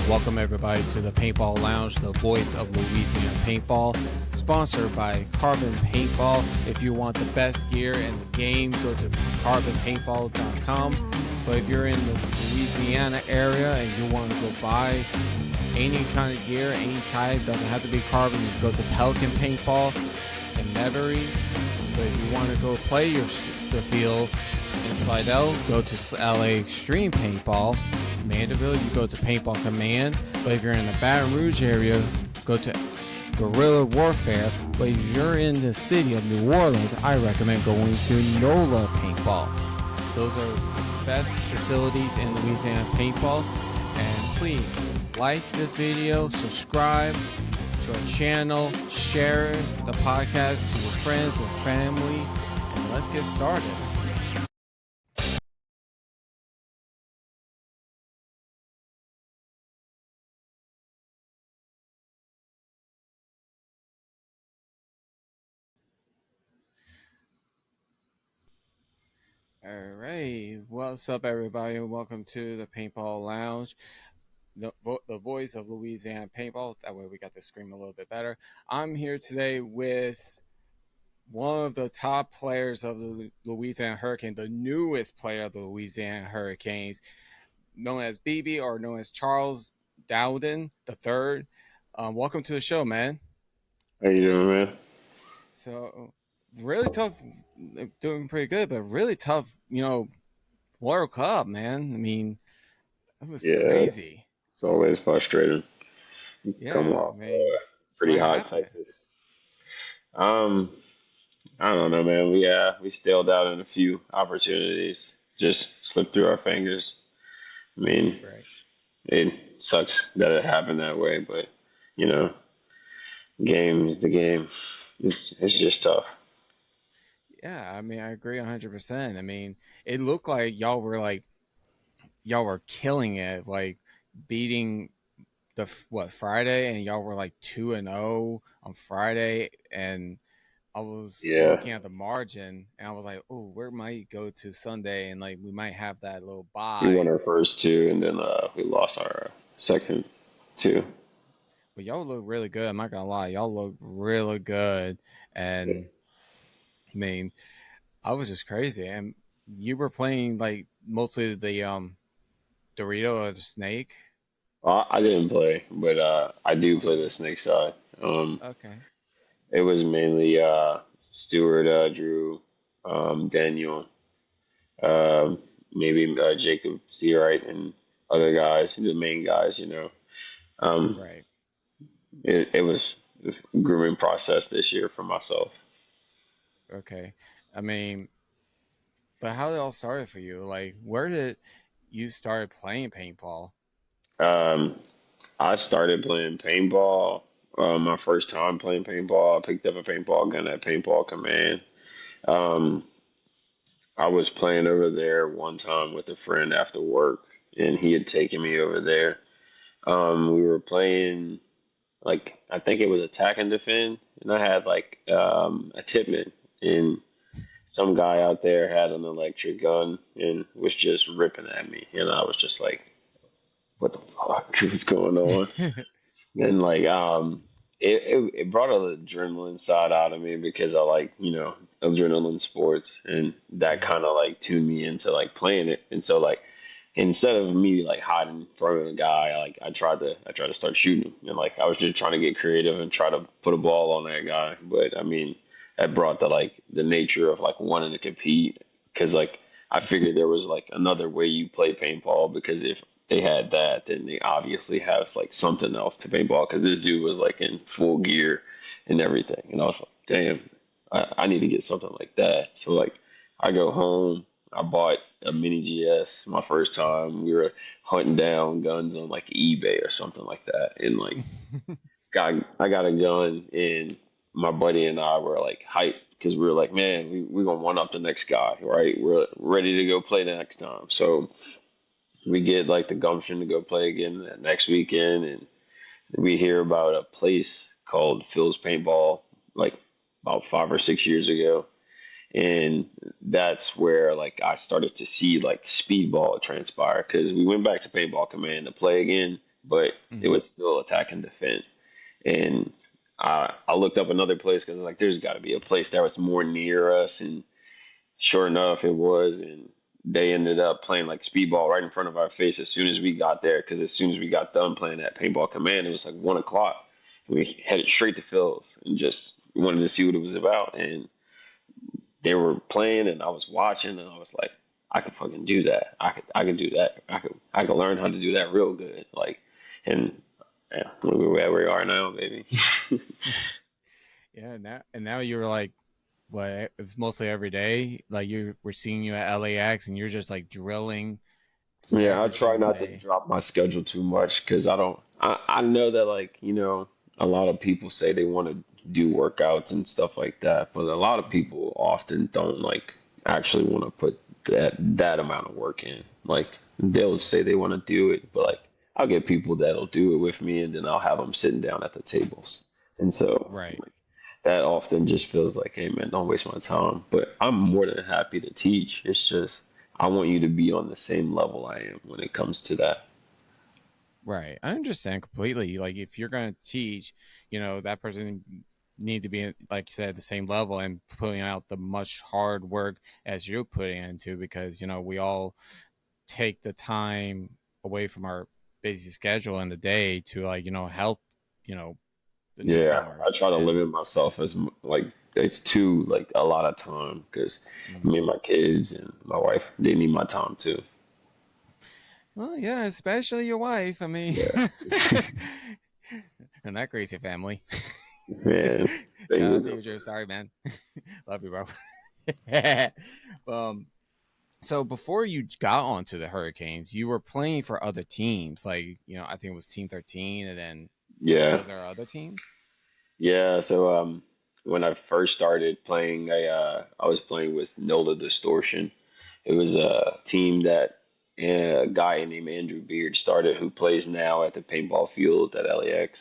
Welcome everybody to the Paintball Lounge, the voice of Louisiana Paintball, sponsored by Carbon Paintball. If you want the best gear in the game, go to carbonpaintball.com. But if you're in the Louisiana area and you want to go buy any kind of gear, any type, doesn't have to be carbon, you can go to Pelican Paintball in Nevery. But if you want to go play the field in Slidell, go to LA Extreme Paintball. Mandeville, you go to Paintball Command. But if you're in the Baton Rouge area, go to Guerrilla Warfare. But if you're in the city of New Orleans, I recommend going to NOLA Paintball. Those are the best facilities in Louisiana Paintball. And please like this video, subscribe to our channel, share the podcast to your friends and family, and let's get started. All right, what's up, everybody, and welcome to the Paintball Lounge, the voice of Louisiana Paintball. That way we got to scream a little bit better. I'm here today with one of the top players of the Louisiana Hurricane, the newest player of the Louisiana Hurricanes, known as BeeBee, or known as Charles Dowden III. Welcome to the show, man. How you doing, man? So, really tough, doing pretty good, but really tough, World Cup, man. I mean, that was crazy. It's always frustrating. Yeah, Come off pretty hot Texas. I don't know, man. We stalled out in a few opportunities. Just slipped through our fingers. I mean, It sucks that it happened that way, but game is the game. It's just tough. Yeah, I mean, I agree 100%. I mean, it looked like y'all were killing it, like beating Friday, and y'all were like 2-0 on Friday, and I was looking at the margin, and I was like, oh, where might go to Sunday, and like we might have that little bye. We won our first two, and then we lost our second two. But y'all look really good. I'm not gonna lie, y'all look really good, and I mean, I was just crazy. And you were playing like mostly the Dorito or the Snake. I didn't play, but I do play the Snake side. Okay. It was mainly Stewart, Drew, Daniel, maybe Jacob Seawright, and other guys, the main guys. Right. It was a grooming process this year for myself. Okay. I mean, but how did it all started for you? Like, where did you start playing paintball? I started playing paintball. My first time playing paintball, I picked up a paintball gun at Paintball Command. Um, I was playing over there one time with a friend after work, and he had taken me over there. We were playing, like, I think it was attack and defend, and I had like a tipman, and some guy out there had an electric gun and was just ripping at me, and I was just like, "What the fuck is going on?" And like, it brought an adrenaline side out of me because I like, adrenaline sports, and that kind of like tuned me into like playing it. And so like, instead of me like hiding from a guy, I tried to start shooting him, and like I was just trying to get creative and try to put a ball on that guy. But I mean, that brought the nature of like wanting to compete, because like I figured there was like another way you play paintball, because if they had that, then they obviously have like something else to paintball, because this dude was like in full gear and everything, and I was like, damn, I need to get something like that. So like I go home, I bought a mini GS my first time. We were hunting down guns on like eBay or something like that, and like I got a gun, and my buddy and I were like hyped because we were like, man, we're gonna one up the next guy, right? We're ready to go play the next time. So we get like the gumption to go play again that next weekend, and we hear about a place called Phil's Paintball, like about 5 or 6 years ago, and that's where I started to see like speedball transpire, because we went back to Paintball Command to play again, but it Hmm. was still attack and defend. And I looked up another place because like there's got to be a place that was more near us, and sure enough, it was. And they ended up playing like speedball right in front of our face as soon as we got there. Because as soon as we got done playing that paintball command, it was like 1 o'clock. We headed straight to Phil's and just wanted to see what it was about. And they were playing, and I was watching, and I was like, I could fucking do that. I could do that. I could learn how to do that real good. Like, and yeah, we're where we are now, baby. Yeah, and now you're like, what? It's mostly every day. Like we're seeing you at LAX, and you're just like drilling Yeah, I every try single not to day. drop my schedule too much because I don't. I know that like a lot of people say they want to do workouts and stuff like that, but a lot of people often don't like actually want to put that amount of work in. Like they'll say they want to do it, but like I'll get people that'll do it with me, and then I'll have them sitting down at the tables, and so Right. like, that often just feels like, hey man, don't waste my time. But I'm more than happy to teach. It's just I want you to be on the same level I am when it comes to that. Right. I understand completely. Like if you're going to teach, that person need to be, like you said, the same level and putting out the much hard work as you're putting into, because, we all take the time away from our busy schedule in the day to, like, help, you know, the Yeah, I newcomers. try to And limit myself like it's too like a lot of time because mm, me and my kids and my wife they need my time too. well, yeah, especially your wife. I mean, Yeah, and that crazy family. man, things Shout are out to good. you, Joe. Sorry, man. Love you, bro. um, so before you got onto the Hurricanes, you were playing for other teams. Like, I think it was Team 13, and then Yeah, was there other teams? yeah. So when I first started playing, I was playing with Nola Distortion. It was a team that a guy named Andrew Beard started, who plays now at the paintball field at LAX.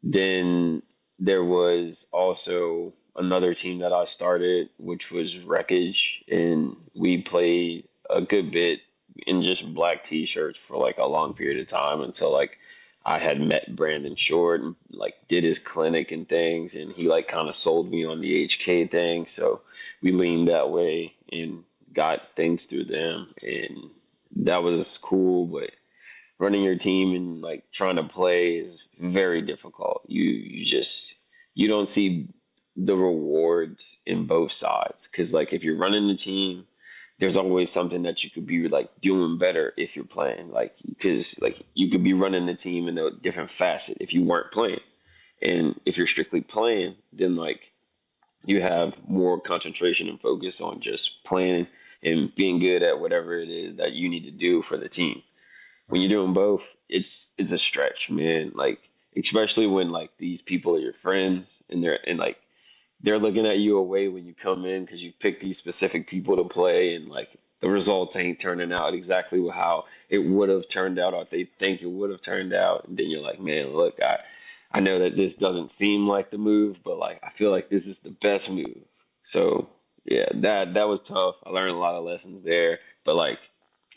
Then there was also another team that I started, which was Wreckage, and we played a good bit in just black t-shirts for like a long period of time until like I had met Brandon Short and like did his clinic and things, and he like kind of sold me on the HK thing, so we leaned that way and got things through them, and that was cool, but running your team and like trying to play is very difficult. You don't see the rewards in both sides because like if you're running the team, there's always something that you could be like doing better if you're playing. Like because like you could be running the team in a different facet if you weren't playing, and if you're strictly playing, then like you have more concentration and focus on just playing and being good at whatever it is that you need to do for the team. When Right. you're doing both, it's a stretch, man. Like especially when like these people are your friends and they're looking at you away when you come in because you pick these specific people to play and like the results ain't turning out exactly how it would have turned out or they think it would have turned out, and then you're like, man, look, I know that this doesn't seem like the move, but like I feel like this is the best move. So yeah, that was tough. I learned a lot of lessons there, but like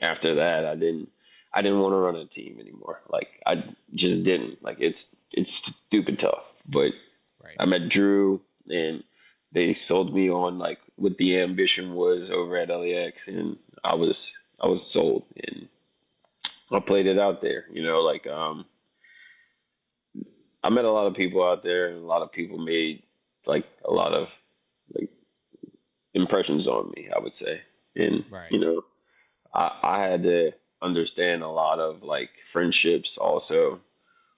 after that, I didn't want to run a team anymore. Like I just didn't. Like it's stupid tough. But Right. I met Drew and they sold me on like what the ambition was over at LAX, and I was sold, and I played it out there. Like I met a lot of people out there, and a lot of people made like a lot of like impressions on me, I would say. And Right. I had to understand a lot of like friendships also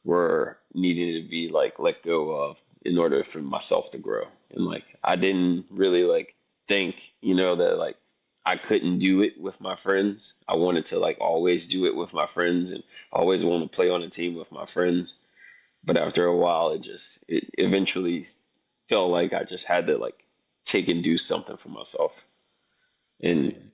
were needing to be like let go of in order for myself to grow. And like I didn't really like think, that like I couldn't do it with my friends. I wanted to like always do it with my friends and always want to play on a team with my friends. But after a while it eventually felt like I just had to like take and do something for myself. Right. And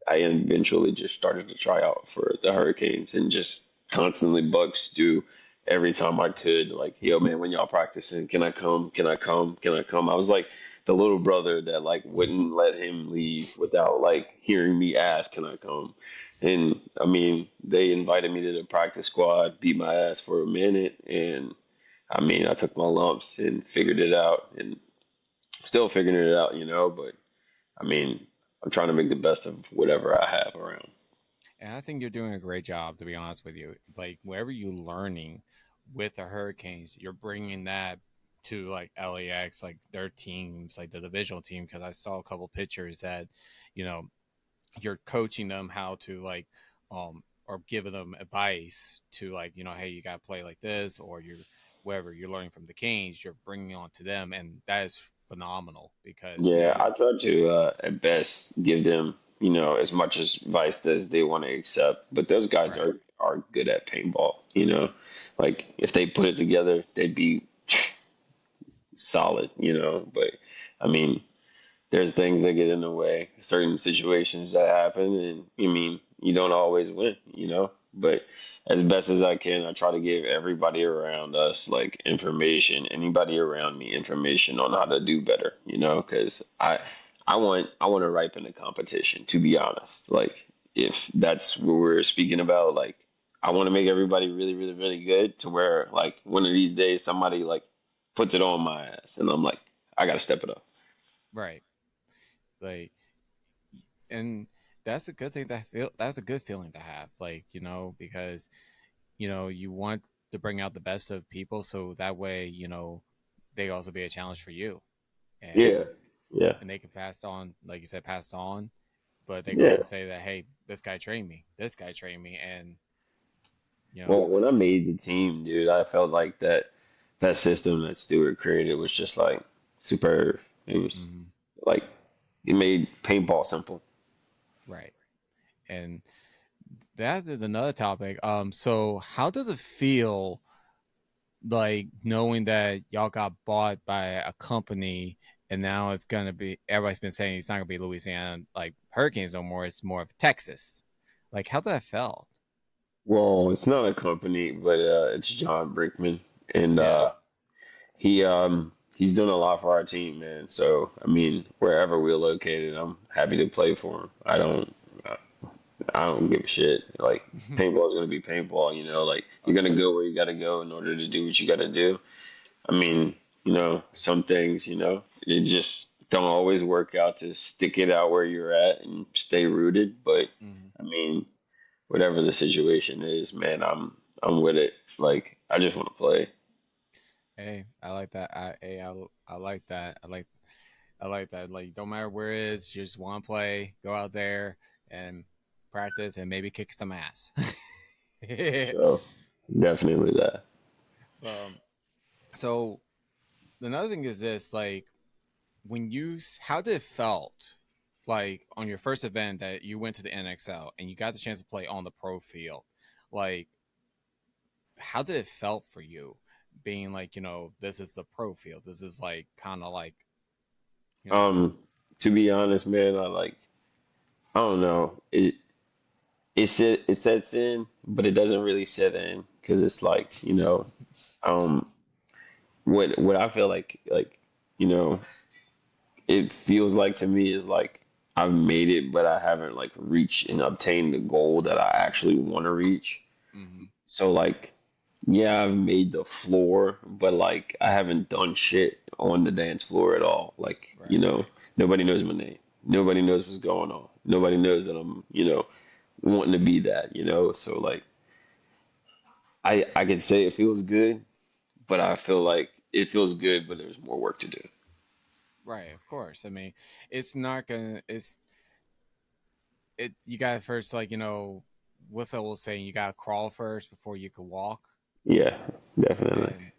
I eventually just started to try out for the Hurricanes and just constantly bug Stu every time I could. Like, yo, man, when y'all practicing, can I come? Can I come? Can I come? I was like the little brother that like wouldn't let him leave without like hearing me ask, can I come? And I mean, they invited me to the practice squad, beat my ass for a minute, and I mean, I took my lumps and figured it out, and still figuring it out, But I mean, I'm trying to make the best of whatever I have around. And I think you're doing a great job, to be honest with you. Like wherever you're learning with the Hurricanes, you're bringing that to like LAX, like their teams, like the divisional team. Because I saw a couple pictures that, you know, you're coaching them how to like, or giving them advice to like, hey, you got to play like this, or you're wherever you're learning from the Canes, you're bringing on to them, and that is phenomenal because Yeah, man, I try to at best give them, as much advice as they want to accept. But those guys right, are good at paintball. Like if they put it together, they'd be solid. But I mean, there's things that get in the way, certain situations that happen, and you don't always win. But as best as I can, I try to give everybody around us like information, anybody around me information on how to do better, because I want to ripen the competition, to be honest. Like if that's what we're speaking about, like I want to make everybody really, really, really good to where like one of these days somebody like puts it on my ass and I'm like, I gotta step it up. right, like, and that's a good thing to feel. That's a good feeling to have, like because you want to bring out the best of people, so that way they also be a challenge for you, Yeah. and Yeah. they can pass on, like you said, pass on, but they can Yeah. also say that, hey, this guy trained me, and you know, Well, when I made the team, dude, I felt like that system that Stewart created was just like superb. It was mhm, like it made paintball simple. right, and that is another topic. So how does it feel like knowing that y'all got bought by a company and now it's gonna be everybody's been saying it's not gonna be Louisiana like Hurricanes no more, it's more of Texas. Like how that felt. Well, it's not a company, but it's John Brickman, and Yeah. he's done a lot for our team, man. So I mean, wherever we're located, I'm happy to play for him. I don't give a shit. Like paintball is gonna be paintball. Like you're Of gonna course. go where you gotta go in order to do what you gotta do. I mean, some things, it just don't always work out to stick it out where you're at and stay rooted. But Hmm. I mean, whatever the situation is, man, I'm with it. Like I just want to play. Hey, I like that. I like that. I like that. Like don't matter where it is, you just want to play, go out there and practice and maybe kick some ass. So definitely that. um so another thing is this, like when how did it felt like on your first event that you went to the NXL and you got the chance to play on the pro field, like how did it felt for you being like this is the pro field, this is like kind of like you know Um, to be honest, man, I don't know. It sets in, but it doesn't really set in because it's like um what I feel like you know it feels like to me is like I've made it, but I haven't like reached and obtained the goal that I actually want to reach. mm-hmm, So like, yeah, I've made the floor, but like I haven't done shit on the dance floor at all. Like, right, nobody knows my name. Nobody knows what's going on. Nobody knows that I'm wanting to be that. So like, I can say it feels good, but I feel like it feels good, but there's more work to do. right, of course. I mean, it's not gonna it's it you gotta first, like what's that old saying, you gotta crawl first before you can walk. Yeah, definitely. and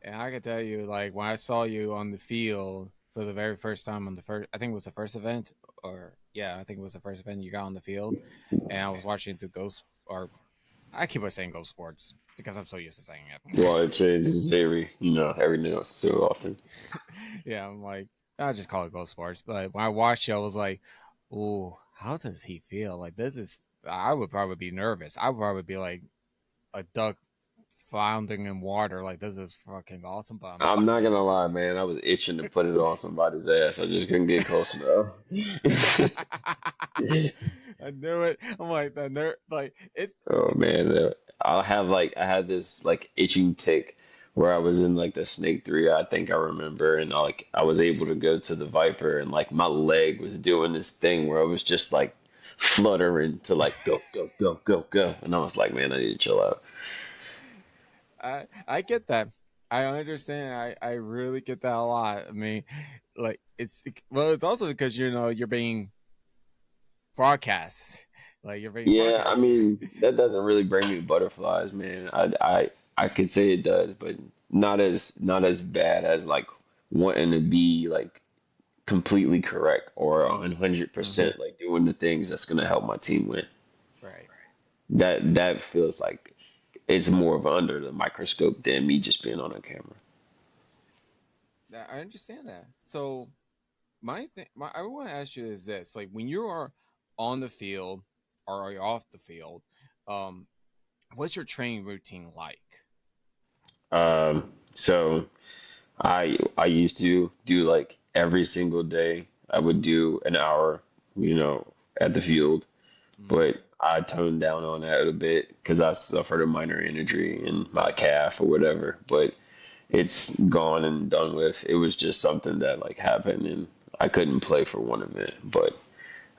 And I can tell you, like when I saw you on the field for the very first time on the first, I think it was the first event, or yeah, I think it was the first event you got on the field, and I was watching the Ghost, or I keep on saying Ghost Sports because I'm so used to saying it. Well, it changes every now and so often. Yeah, I'm like, I just call it Ghost Sports. But when I watched it, I was like, oh, how does he feel? Like this is, I would probably be nervous. I would probably be like a duck floundering in water. Like this is fucking awesome, but I'm I'm not like. gonna lie, man. I was itching to put it on somebody's ass. I just couldn't get close enough. I knew it. I'm like the nerd. Like it's. Oh man, I had this like itching tick where I was in like the Snake 3, I think I remember, and like I was able to go to the Viper and like my leg was doing this thing where I was just like fluttering to like go go go go go, and I was like, man, I need to chill out. I get that. I understand. I really get that a lot. I mean, like well, it's also because you're being broadcast, like you're being Yeah, I broadcast. mean that doesn't really bring me butterflies, man. I could say it does, but not as bad as like wanting to be like completely correct or 100% like doing the things that's gonna help my team win. Right. That feels like it's more of under the microscope than me just being on a camera. I understand that. So my thing, I want to ask you is this: like when you are on the field or are you off the field, um, what's your training routine like? So I used to do like every single day. I would do an hour, you know, at the field, Mm-hmm. but I toned down on that a bit because I suffered a minor injury in my calf or whatever. But it's gone and done with. It was just something that like happened and I couldn't play for one event. But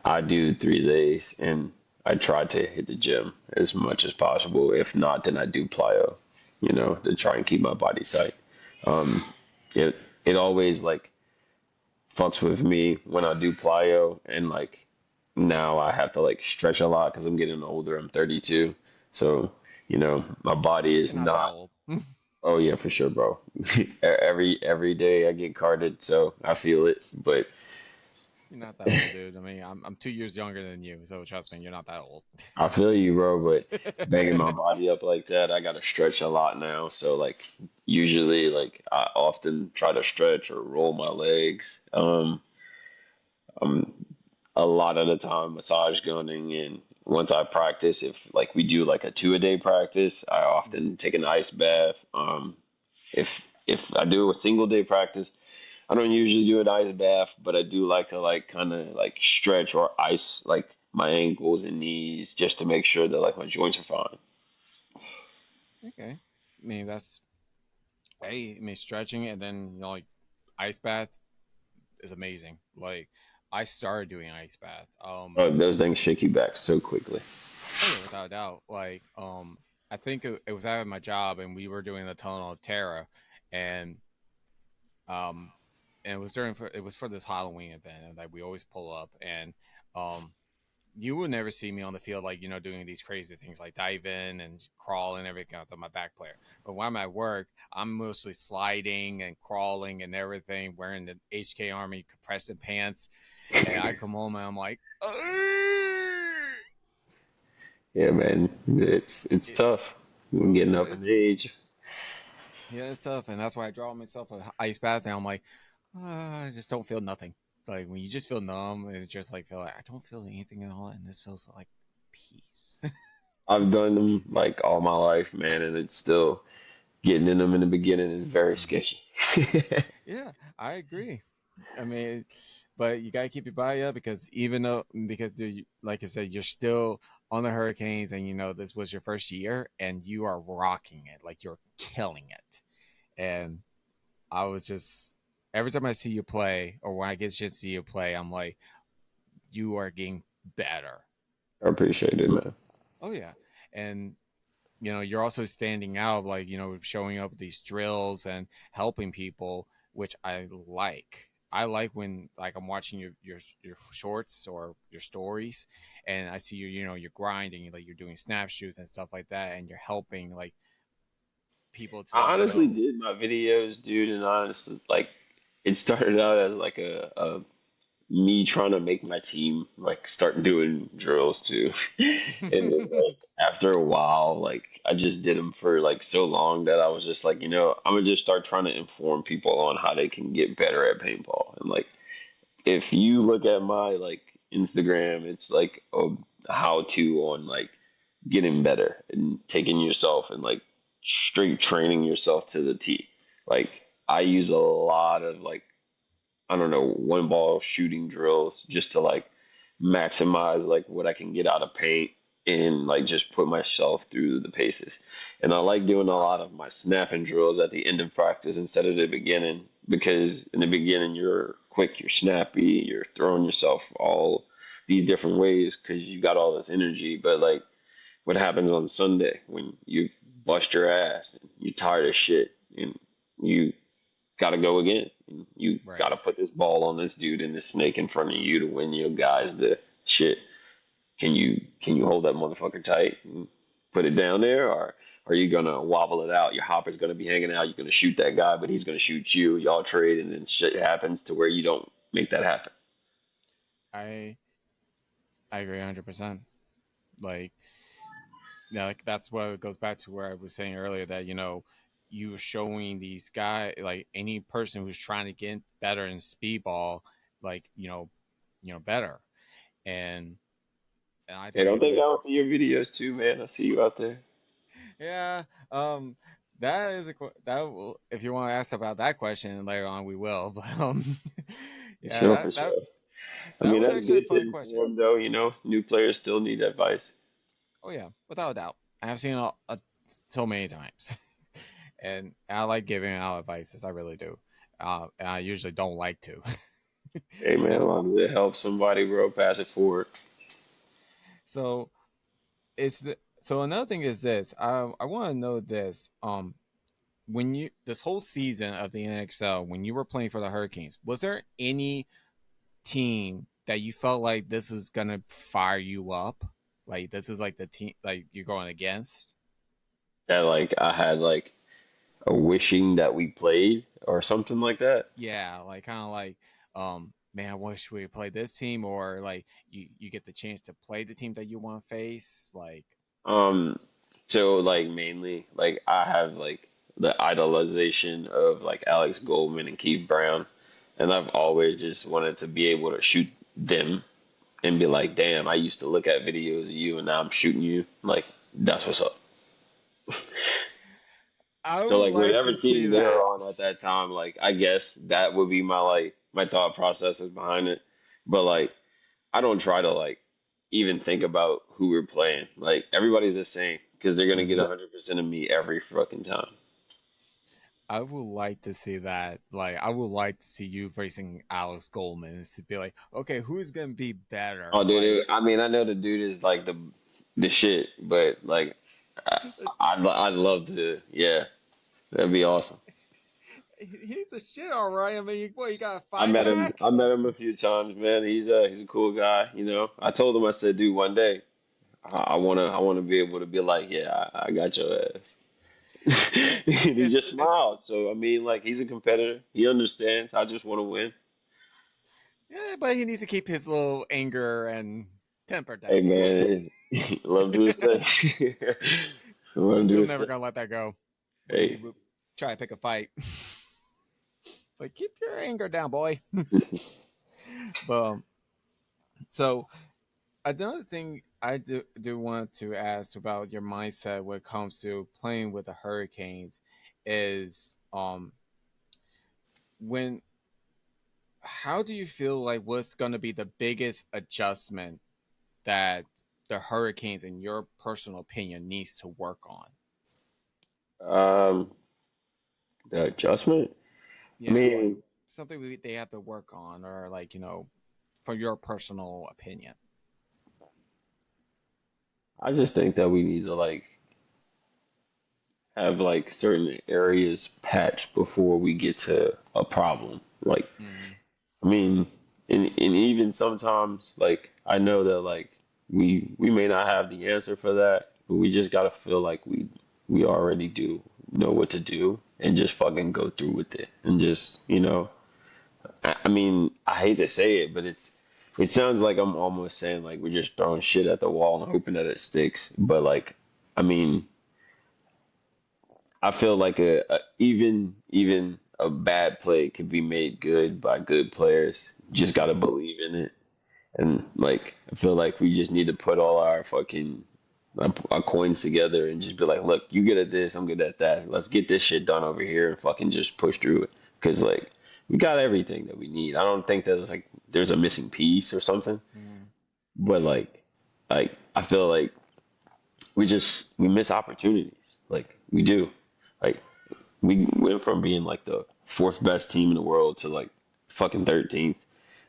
I do 3 days and I try to hit the gym as much as possible. If not, then I do plyo, to try and keep my body tight. Um, it it always like fucks with me when I do plyo and like now I have to like stretch a lot because I'm getting older. I'm 32, so my body You're is not that not. old. Oh yeah, for sure, bro. Every day I get carded, so I feel it. But You're not that old, dude. I mean, I'm 2 years younger than you, so trust me, you're not that old. I feel you, bro. But banging my body up like that, I gotta stretch a lot now. So like usually, like I often try to stretch or roll my legs. I'm a lot of the time massage gunning, and once I practice, if like we do like a 2 a day practice, I often take an ice bath. If if I do a single day practice, I don't usually do an ice bath, but I do like to like kind of like stretch or ice like my ankles and knees just to make sure that like my joints are fine. Okay. I mean, that's hey, I mean, stretching and then like ice bath is amazing. Like I started doing ice bath. Those things shake you back so quickly. Oh yeah, without a doubt. Like I think it was out of my job and we were doing the tunnel of terror, and um, and it was for this Halloween event, and like we always pull up, and um, you would never see me on the field like doing these crazy things like diving and crawling and everything. I'm my back player, but when I'm at work, I'm mostly sliding and crawling and everything, wearing the HK Army compressing pants, and I come home and I'm like, Yeah, man, it's it, tough. I'm oh getting yeah, up in age. it's tough, and that's why I draw myself a ice bath, and I'm like, I just don't feel nothing. Like when you just feel numb, it's just like feel like I don't feel anything at all, and this feels like peace. I've done them like all my life, man, and it's still getting in them in the beginning is very Mhm. sketchy. Yeah, I agree. I mean, but you gotta keep your body up because even though because like I said, you're still on the Hurricanes, and this was your first year, and you are rocking it, like you're killing it. And I was just every time I see you play, or when I get a chance to see you play, I'm like, you are getting better. I appreciate it, man. Oh yeah, and you're also standing out, like showing up with these drills and helping people, which I like when like I'm watching your shorts or your stories, and I see you're grinding, like you're doing snap shoots and stuff like that, and you're helping like people to I like honestly know. did my videos, dude, and honestly, like, it started out as like a me trying to make my team like start doing drills too, and then like after a while, like I just did them for like so long that I was just like, I'm gonna just start trying to inform people on how they can get better at paintball, and like if you look at my like Instagram, it's like a how to on like getting better and taking yourself and like straight training yourself to the T. Like I use a lot of like I don't know one ball shooting drills just to like maximize like what I can get out of paint and like just put myself through the paces. And I like doing a lot of my snapping drills at the end of practice instead of the beginning because in the beginning you're quick, you're snappy, you're throwing yourself all these different ways because you got all this energy. But like what happens on Sunday when you bust your ass and you're tired of shit and you got to go again. You got Right. to put this ball on this dude and this snake in front of you to win your guys the shit. Can you hold that motherfucker tight and put it down there, or are you gonna wobble it out? Your hopper's gonna be hanging out. You're gonna shoot that guy, but he's gonna shoot you. Y'all trade, and then shit happens to where you don't make that happen. I I agree 100%. Like, yeah, like that's what it goes back to where I was saying earlier that you showing these guys, like any person who's trying to get better in speedball, like better, and I Hey, think don't think I with don't see your videos too, man. I see you out there. yeah, that is that will, if you want to ask about that question later on, we will. But yeah, Sure, for that sure. that I that mean, was that's actually a good to fun question. inform, though. New players still need advice. Oh yeah, without a doubt. I have seen it so many times, and I like giving out advices. I really do, and I usually don't like to. Hey, you man, as know, long as it helps somebody, bro, pass it forward. so so another thing is this. I want to know this. When you this whole season of the NXL, when you were playing for the Hurricanes, was there any team that you felt like this is gonna fire you up? Like this is like the team like you're going against? That like I had like a wishing that we played or something like that. Yeah, like kind of like, man, I wish we played this team, or like you get the chance to play the team that you want to face. Like, Um, so like mainly like I have like the idolization of like Alex Goldman and Keith Brown, and I've always just wanted to be able to shoot them and be like, damn, I used to look at videos of you and now I'm shooting you. Like that's what's up. I So would like like whatever to see team they were that. on at that time, like I guess that would be my like my thought processes behind it. But like I don't try to like even think about who we're playing. Like everybody's the same because they're gonna get Mhm. 100% of me every fucking time. I would like to see that. Like, I would like to see you facing Alex Goldman and to be like, okay, who's gonna be better? Oh, dude, Like, I mean, I know the dude is like the shit, but like I'd love to. Yeah, that'd be awesome. he's the shit, all right. I mean, what you got a I fight met him. back? I met him a few times, man. He's a cool guy. I told him I said, dude, one day I wanna be able to be like, yeah, I got your ass. Man, And he just it's smiled. So I mean, like he's a competitor. He understands. I just want to win. yeah, but he needs to keep his little anger and temper Hey down. man, let him do his thing. Let him He's do still his never thing. gonna let that go. But he Hey. would try to pick a fight. Like, keep your anger down, boy. But so another thing I do want to ask about your mindset when it comes to playing with the Hurricanes is when how do you feel like what's going to be the biggest adjustment that the Hurricanes, in your personal opinion, needs to work on? Um, the adjustment. I Yeah, like mean, something they have to work on, or like from your personal opinion. I just think that we need to like have like certain areas patched before we get to a problem. Like, Mm, I mean, and even sometimes like I know that like we may not have the answer for that, but we just gotta feel like we already do know what to do and just fucking go through with it and just I mean, I hate to say it, but it sounds like I'm almost saying like we're just throwing shit at the wall and hoping that it sticks. But like, I mean, I feel like even a bad play can be made good by good players. Just gotta believe in it, and like I feel like we just need to put all our fucking our coins together and just be like, look, you good at this, I'm good at that. Let's get this shit done over here and fucking just push through it. Cause like we got everything that we need. I don't think there's a missing piece or something. mm. but like I feel like we miss opportunities. Like we do. Like we went from being like the fourth best team in the world to like fucking 13th.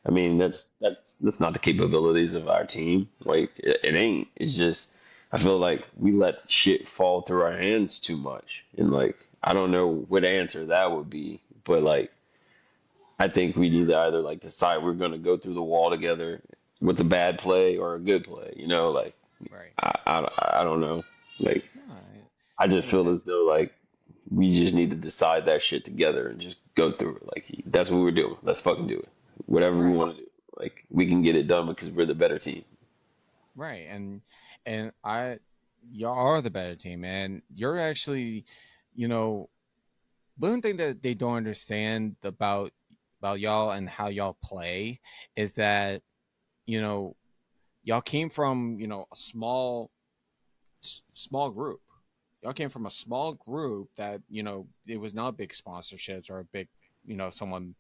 I mean, that's not the capabilities of our team. Like it ain't. It's just I feel like we let shit fall through our hands too much. And like I don't know what answer that would be, but like I think we need to either like decide we're gonna go through the wall together with a bad play or a good play. You know, like Right. I don't know. Like No, I just hey, feel that's as though like we just need to decide that shit together and just go through it. Like that's what we're doing. Let's fucking do it. Whatever we right. want to do. Like we can get it done because we're the better team. Right. And I y'all are the better team, and you're actually, you know, one thing that they don't understand about y'all and how y'all play is that, you know, y'all came from, a small group. Y'all came from a small group that, it was not big sponsorships or a big, someone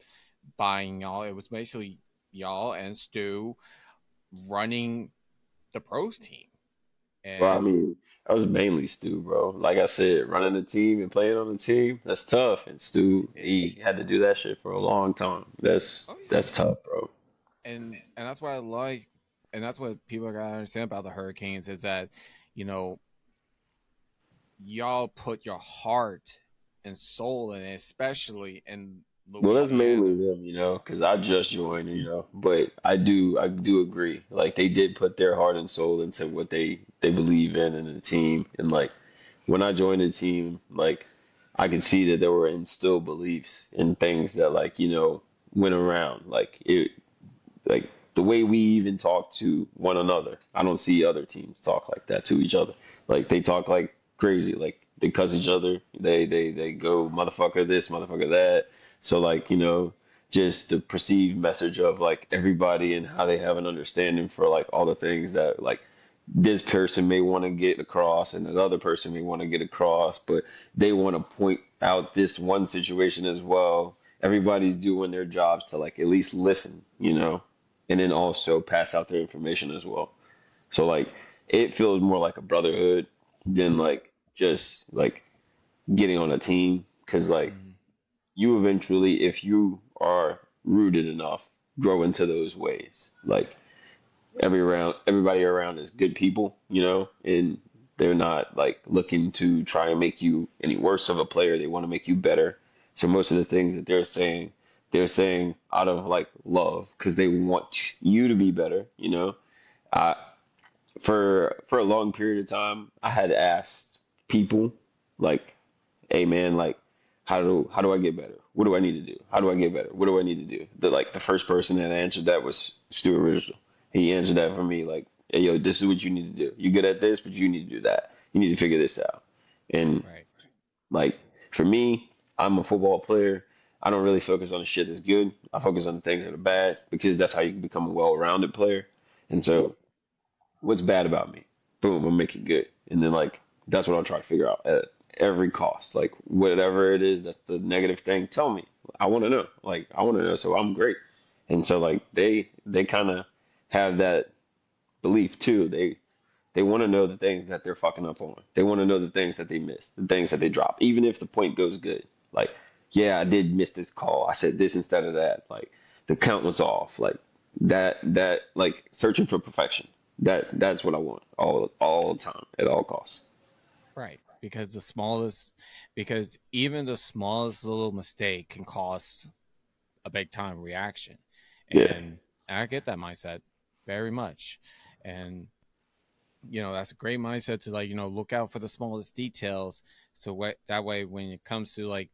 buying y'all. It was basically y'all and Stu running the pros team. Well, I And mean, I was mainly Stu, bro. Like I said, running the team and playing on the team, that's tough. And Stu, it, he had to do that shit for a long time. That's oh yeah. that's tough, bro. And that's what I like, and that's what people gotta understand about the Hurricanes is that, you know, y'all put your heart and soul in it, especially in Well, that's mainly Louisiana. them, because I just joined, but I do agree. Like they did put their heart and soul into what they believe in the team, and like when I joined the team, like I could see that there were instilled beliefs and things that like went around, like the way we even talk to one another. I don't see other teams talk like that to each other. Like they talk like crazy. Like they cuss each other. They go motherfucker this, motherfucker that. So like, just the perceived message of like everybody and how they have an understanding for like all the things that like this person may want to get across and the other person may want to get across, but they want to point out this one situation as well. Everybody's doing their jobs to like at least listen, and then also pass out their information as well. So like it feels more like a brotherhood than like just like getting on a team because like Mm-hmm. you eventually, if you are rooted enough, grow into those ways. Like everybody around is good people, and they're not like looking to try and make you any worse of a player. They want to make you better. So most of the things that they're saying out of like love because they want you to be better. I for a long period of time, I had asked people like, "Hey man, like, how do I get better? What do I need to do? How do I get better? What do I need to do?" The first person that answered that was Stuart Original. He answered that for me like, "Hey yo, this is what you need to do. You're good at this, but you need to do that. You need to figure this out." And Right. like for me, I'm a football player. I don't really focus on the shit that's good. I focus on the things that are bad because that's how you can become a well-rounded player. And so what's bad about me? Boom, I'll make it good. And then like that's what I'll try to figure out at every cost. Like whatever it is that's the negative thing, tell me. I want to know. Like I want to know so I'm great. And so like they kind of have that belief too. They want to know the things that they're fucking up on. They want to know the things that they miss, the things that they drop, even if the point goes good. Like, yeah, I did miss this call. I said this instead of that. Like, the count was off. Like that like searching for perfection. That's what I want all the time at all costs. Right. Because even the smallest little mistake can cost a big time reaction. Yeah, And I get that mindset very much. And that's a great mindset to, like, look out for the smallest details. So that way when it comes to, like,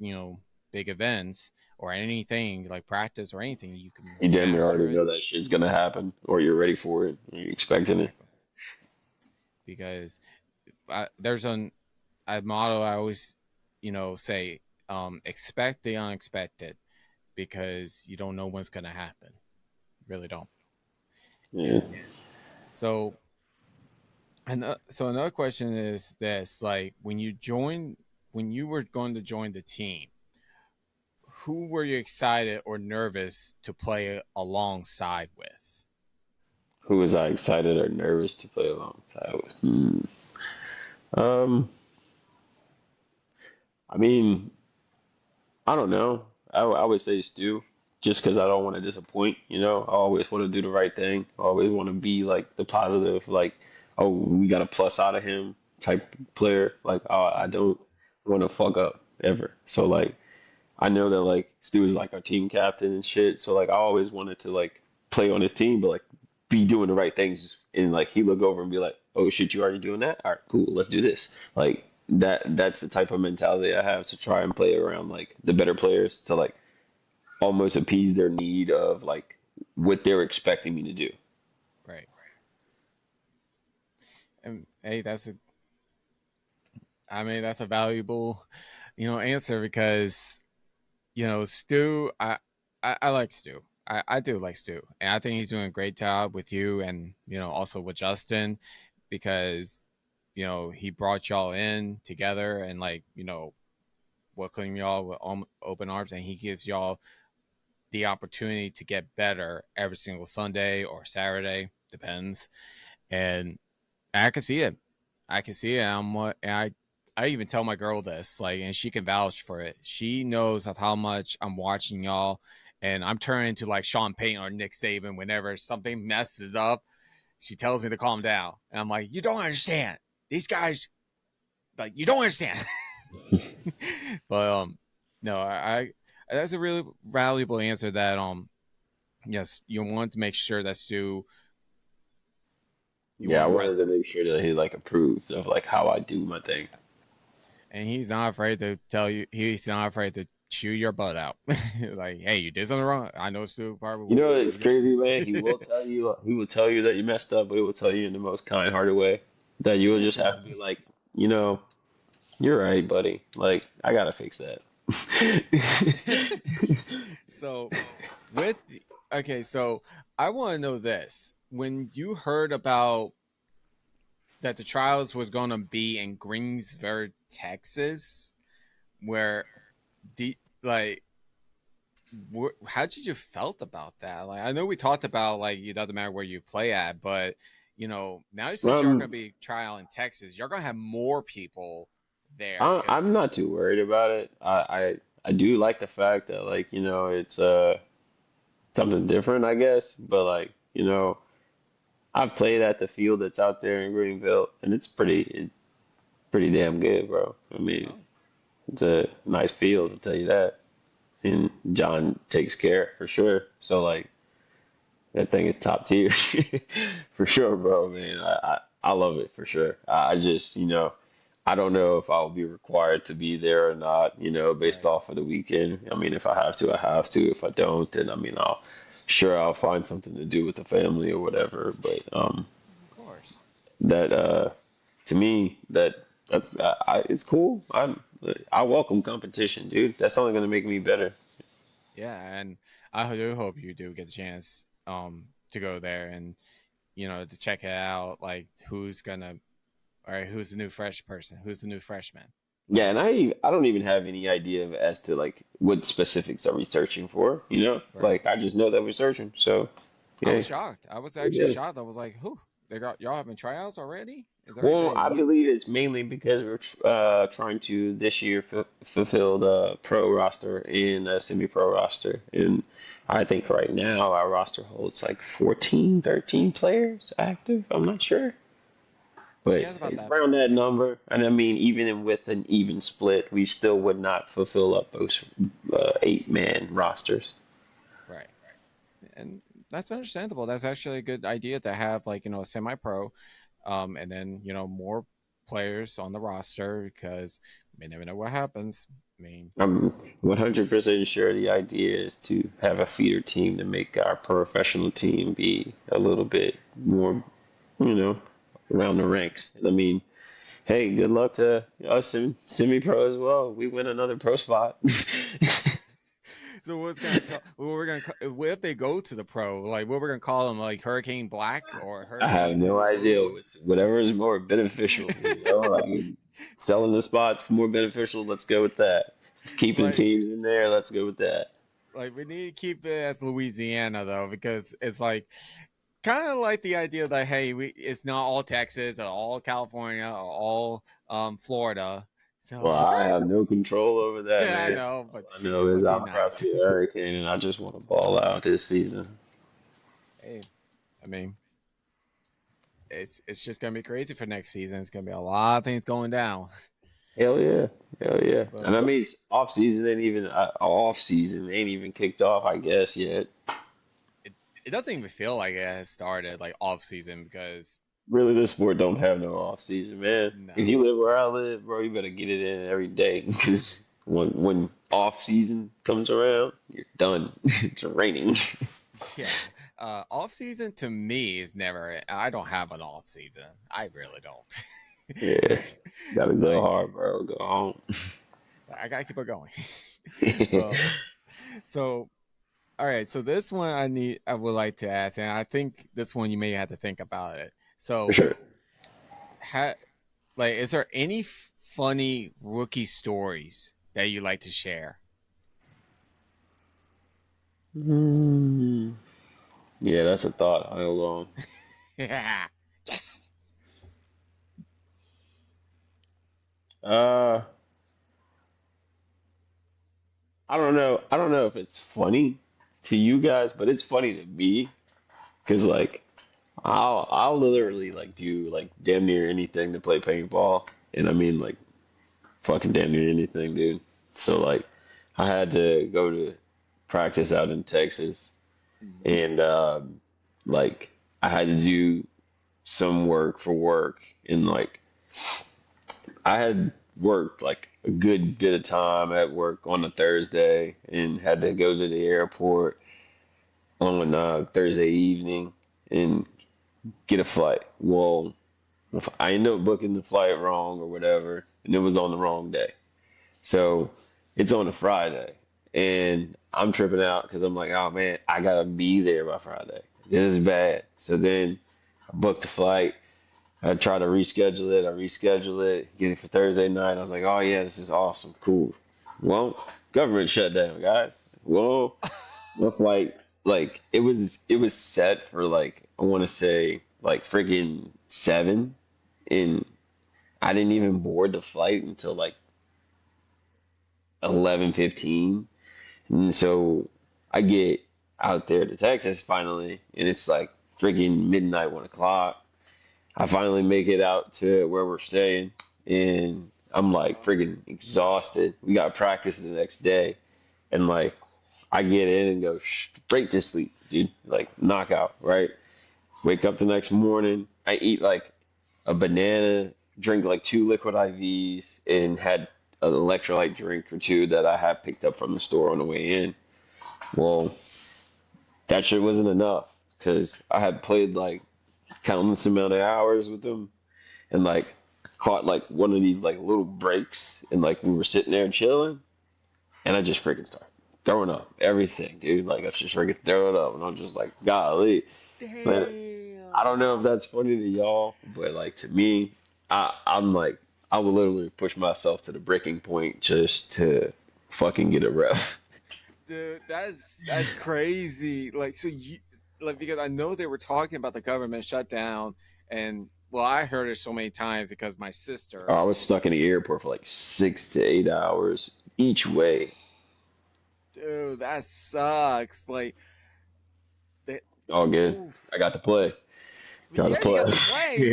big events or anything like practice or anything, you can you damn near already master it. know that shit's gonna happen, or you're ready for it, or you're expecting it. Exactly. Because there's a motto I always, say, expect the unexpected, because you don't know what's going to happen. Really don't. Yeah. And so, so another question is this: like, when you were going to join the team, who were you excited or nervous to play alongside with? Who was I excited or nervous to play alongside with? Um, I mean, I don't know. I would say Stu, just because I don't want to disappoint. I always want to do the right thing. I always want to be like the positive, like, oh, we got a plus out of him type player. Like, oh, I don't want to fuck up ever. So like, I know that like Stu is like our team captain and shit. So like, I always wanted to like play on his team, but like be doing the right things. And like he look over and be like, oh shit, you already doing that? All right, cool, let's do this. Like that's the type of mentality I have to try and play around like the better players to like almost appease their need of like what they're expecting me to do. Right. And hey, I mean, that's a valuable, answer because Stu. I like Stu. I do like Stu, and I think he's doing a great job with you, and also with Justin, because he brought y'all in together and like welcoming y'all with open arms, and he gives y'all the opportunity to get better every single Sunday or Saturday, depends. And I can see it. I can see it. I even tell my girl this, like, and she can vouch for it. She knows of how much I'm watching y'all, and I'm turning to like Sean Payton or Nick Saban whenever something messes up. She tells me to calm down, and I'm like, you don't understand. These guys, like, you don't understand. But no, that's a really valuable answer. That yes, you want to make sure that Stu, you Yeah, I want to wanted rest to him, make sure that he like approved of like how I do my thing. and he's not afraid to tell you. He's not afraid to chew your butt out. Like, hey, you did something wrong. I know Stu probably You will know, chew it's your. crazy, man. He will tell you. He will tell you that you messed up, but he will tell you in the most kind-hearted way. That you will just have to be like, you know, you're right, buddy. Like, I gotta fix that. So, with okay, so I want to know this: when you heard about that the trials was going to be in Greensburg, Texas, where like how did you felt about that? Like, I know we talked about like it doesn't matter where you play at, but now since you're going um, to be trial in Texas, you're going to have more people there I, because I'm not too worried about it. I do like the fact that like it's something different, I guess. But like I've played at the field that's out there in Greenville, and it's pretty damn good, bro. I mean, oh, it's a nice field, I'll tell you that. And John takes care for sure. So like that thing is top tier for sure, bro. Man, I love it for sure. I just I don't know if I'll be required to be there or not. Based right, off of the weekend. I mean, if I have to, I have to. If I don't, then I mean, I'll find something to do with the family or whatever. But of course. that to me that's it's cool. I welcome competition, dude. That's only gonna make me better. Yeah, and I do hope you do get the chance to go there and to check it out, like who's gonna all right, who's the new fresh person, who's the new freshman, Yeah, like and I don't even have any idea as to like what specifics are we searching for. right. Like I just know that we're searching. So I yeah, was shocked. I was actually yeah. shocked. I was like, who, they got y'all having tryouts already? Is that right? Well, They I you believe it's mainly because we're trying to this year fulfill the pro roster and semi-pro roster, and I think okay. right now our roster holds like 14, 13 players active. I'm not sure. But Yeah, it's about that. around that Yeah, number, and I mean, even with an even split, we still would not fulfill up those 8-man rosters. right. And that's understandable. That's actually a good idea to have, like, a semi pro, and then more players on the roster because you never know what happens. I mean, I'm 100% sure the idea is to have a feeder team to make our professional team be a little bit more, you know, around the ranks. I mean, hey, good luck to us in semi-pro as well. We win another pro spot. so what's gonna call? What we're gonna what if they go to the pro? Like, what we're gonna call them? Like Hurricane Black or I have Hurricane no idea. Blue? It's whatever is more beneficial. Like selling the spots more beneficial. Let's go with that. Keeping like, teams in there. Let's go with that. we need to keep it as Louisiana though, because it's like kind of like the idea that hey, it's not all Texas or all California or all Florida. So Well, I have no control over that, yeah, I man. know, but All I know it is would be I'm trying to nice. be a hurricane, and I just want to ball out this season. Hey, I mean, it's just gonna be crazy for next season. It's gonna be a lot of things going down. Hell yeah, hell yeah. But And I mean, it's off season ain't even off season ain't even kicked off, I guess yet. it, it doesn't even feel like it has started like off season because Really, this sport don't have no off season, man. If you no, live where I live, bro, you better get it in every day because when off season comes around, you're done. It's raining. yeah, off season to me is never. I don't have an off season. I really don't. Yeah, like, gotta go like hard, bro. Go home. I gotta keep it going. uh, so all right, so this one I would like to ask, and I think this one you may have to think about it. For So, sure. ha, like, is there any funny rookie stories that you like to share? Mm, yeah, that's a thought. Hold on. Yeah, yes. Uh, I don't know. I don't know if it's funny to you guys, but it's funny to me because like I'll literally like Nice. do like damn near anything to play paintball, and I mean like fucking damn near anything, dude. So like I had to go to practice out in Texas, Mhm. and like I had to do some work for work, and like I had worked like a good bit of time at work on a Thursday and had to go to the airport on Thursday evening and get a flight. Well, if I ended up booking the flight wrong or whatever, and it was on the wrong day. So it's on a Friday, and I'm tripping out because I'm like, oh man, I gotta be there by Friday. This is bad. So then I booked the flight. I tried to reschedule it. I rescheduled it, get it for Thursday night. I was like, oh yeah, this is awesome, cool. Well, government shut down, guys. Whoa, my flight, like it was set for like I want to say like freaking 7, and I didn't even board the flight until like 11:15. And so I get out there to Texas finally, and it's like freaking midnight, 1 o'clock. I finally make it out to where we're staying, and I'm like Oh, freaking exhausted. We got practice the next day, and like I get in and go straight to sleep, dude. Like knockout, right? Wake up the next morning. I eat like a banana, drink like 2 liquid IVs, and had an electrolyte drink or two that I had picked up from the store on the way in. Well, that shit wasn't enough because I had played like countless amount of hours with them and like caught like one of these like little breaks and like we were sitting there chilling and I just freaking started throwing up everything, dude. Like I just freaking throwing up and I'm just like, golly. But I don't damn. know if that's funny to y'all, but like to me, I'm like I would literally push myself to the breaking point just to fucking get a rep. Dude, that's crazy. Like, so you like because I know they were talking about the government shutdown, and well, I heard it so many times because my sister. I was stuck in the airport for like 6 to 8 hours each way. Dude, that sucks. Like that. All good. Ooh, I got to play. Got to yeah, you got play. to play,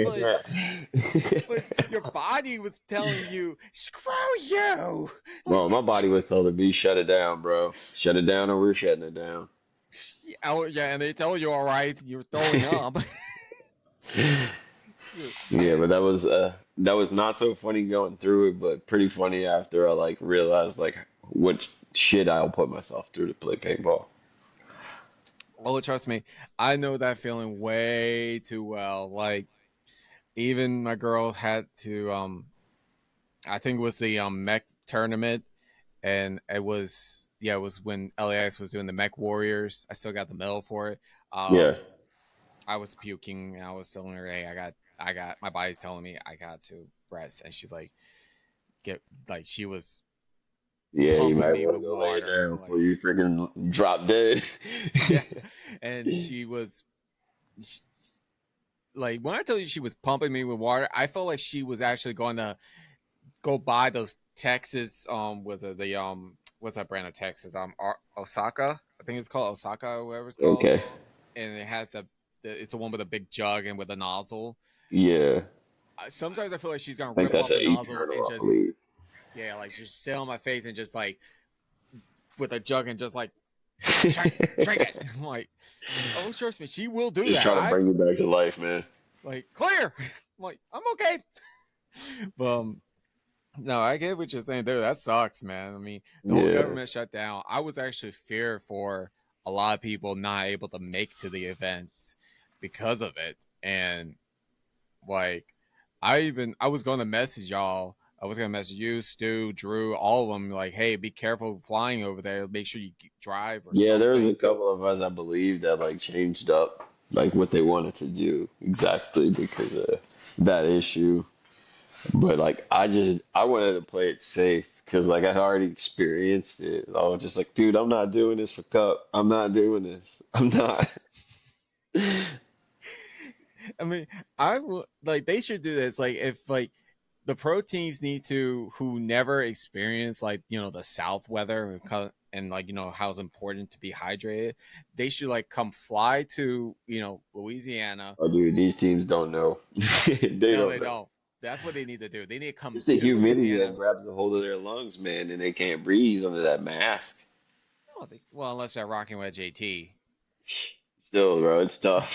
but your body was telling you, "Screw you!" Well, Like, my body was telling me, shut it down, bro. Shut it down or we're shutting it down. oh yeah, and they tell you, "All right, you're throwing up." Shoot. Yeah, but that was not so funny going through it, but pretty funny after I like realized like what shit I'll put myself through to play paintball. Oh, trust me, I know that feeling way too well. Like even my girl had to I think it was the mech tournament, and it was yeah, it was when LAX was doing the mech warriors. I still got the medal for it. Yeah. I was puking and I was telling her, hey, I got my body's telling me I got to rest, and she's like get like she was Yeah, you pumping might me want to with go lay water down like before you freaking drop dead. yeah, and she was sh- like when I told you she was pumping me with water, I felt like she was actually going to go buy those Texas was it the what's that brand of Texas Osaka, I think it's called Osaka or whatever it's called, Okay. and it has it's the one with a big jug and with a nozzle. Yeah. Sometimes I feel like she's gonna I think rip that's off an the nozzle and eternal, I just believe. yeah, like just sit on my face and just like with a jug and just like drink it. I'm like, oh, trust me, she will do Just that. trying to I've bring you back to life, man. like clear. I'm like, I'm okay. But no, I get what you're saying, dude. That sucks, man. I mean, the whole Yeah. government shut down. I was actually feared for a lot of people not able to make to the events because of it, and like, I was going to message y'all. I was going to message you, Stu, Drew, all of them. Like, hey, be careful flying over there. Make sure you drive or Yeah, there was a something. couple of us, I believe, that like changed up like what they wanted to do exactly because of that issue. But like I wanted to play it safe because like I had already experienced it. I was just like, dude, I'm not doing this for cup. I'm not doing this. I'm not. I mean, I would like they should do this. Like, if like the pro teams need to who never experience like the South weather and like how it's important to be hydrated, they should like come fly to Louisiana. Oh, dude, these teams don't know. They No, don't they know. don't. That's what they need to do. They need to come It's the to humidity that Louisiana. grabs a hold of their lungs, man, and they can't breathe under that mask. No, well, unless they're rocking with JT. Still, bro, it's tough.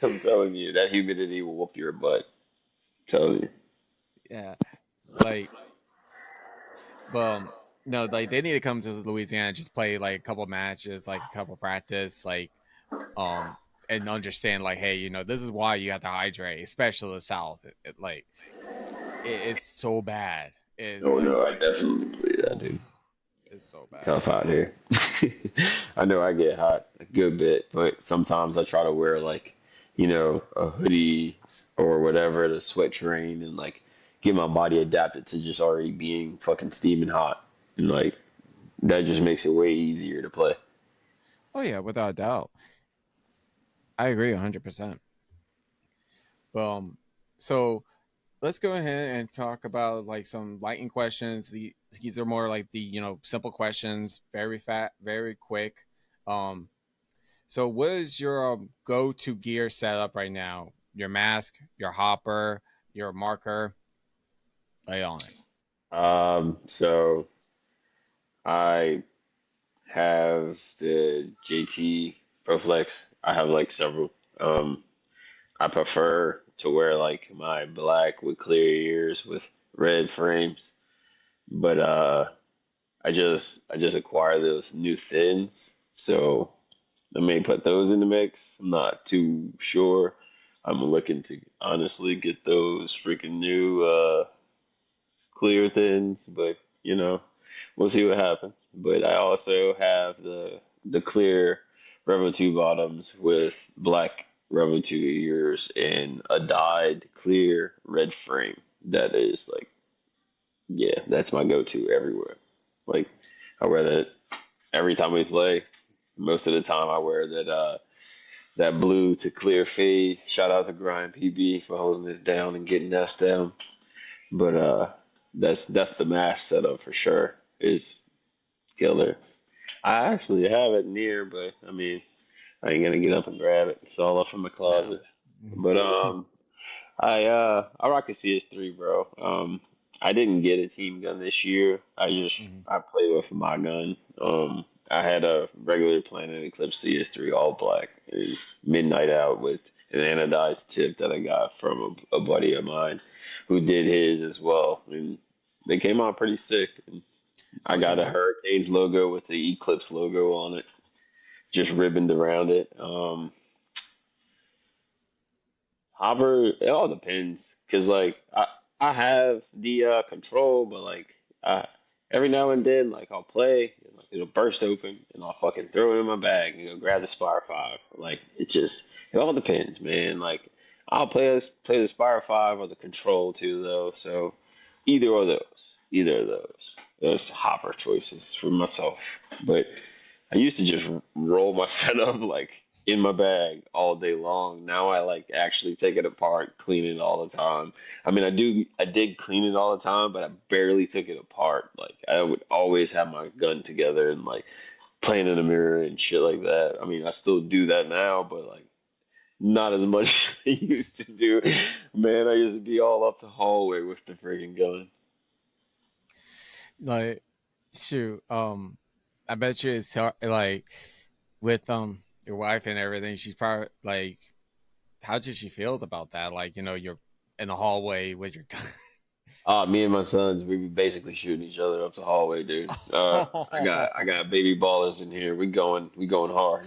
I'm telling you, that humidity will whoop your butt. Tell you. Yeah, like, but no, like they need to come to Louisiana, and just play like a couple matches, like a couple practice, like and understand like, hey, this is why you have to hydrate, especially the South. Like it's so bad. It's Oh like, no, I definitely believe that, oh, dude. it's so bad. Tough out here. I know I get hot a good bit, but sometimes I try to wear like, a hoodie or whatever to sweat train and like get my body adapted to just already being fucking steaming hot. And like that just makes it way easier to play. Oh yeah, without a doubt, I agree 100%. So let's go ahead and talk about like some lightning questions. These are more like the simple questions, very fat, very quick. Um, so what is your go-to gear setup right now? Your mask, your hopper, your marker. Lay on it. So I have the JT Proflex. I have like several. Um, I prefer to wear like my black with clear ears with red frames, but I just acquired those new thins, so I may put those in the mix. I'm not too sure. I'm looking to honestly get those freaking new clear thins, but we'll see what happens. But I also have the clear Revo 2 bottoms with black Revo 2 ears and a dyed clear red frame. That is like, yeah, that's my go-to everywhere. Like I wear that every time we play. Most of the time I wear that blue to clear fade. Shout out to Grind PB for holding it down and getting us down. But that's the mask setup for sure. Is killer. I actually have it near, but I mean I ain't gonna get up and grab it. It's all up in my No. closet. But I rock a CS3, bro. I didn't get a team gun this year. Mhm. I play with my gun. I had a regular Planet Eclipse CS3 all black, a midnight out with an anodized tip that I got from a buddy of mine who did his as well, and they came out pretty sick. And I Oh yeah, got a what? Hurricanes logo with the Eclipse logo on it, just ribboned around it. Hopper, it all depends, cause like I have the control, but like I, every now and then like I'll play, and, like it'll burst open, and I'll fucking throw it in my bag and go grab the Spire Five. Like it all depends, man. Like I'll play the Spire Five or the control too, though. So either of those, either of those Hopper choices for myself. But I used to just roll my setup like in my bag all day long. Now I like actually take it apart, clean it all the time. I mean, I did clean it all the time, but I barely took it apart. Like I would always have my gun together and like playing in the mirror and shit like that. I mean, I still do that now, but like not as much as I used to do. Man, I used to be all up the hallway with the freaking gun. Like, shoot, I bet you it's like with your wife and everything. She's probably like, how did she feels about that? Like, you're in the hallway with your gun. Me and my sons, we be basically shooting each other up the hallway, dude. I got baby ballers in here. We going hard.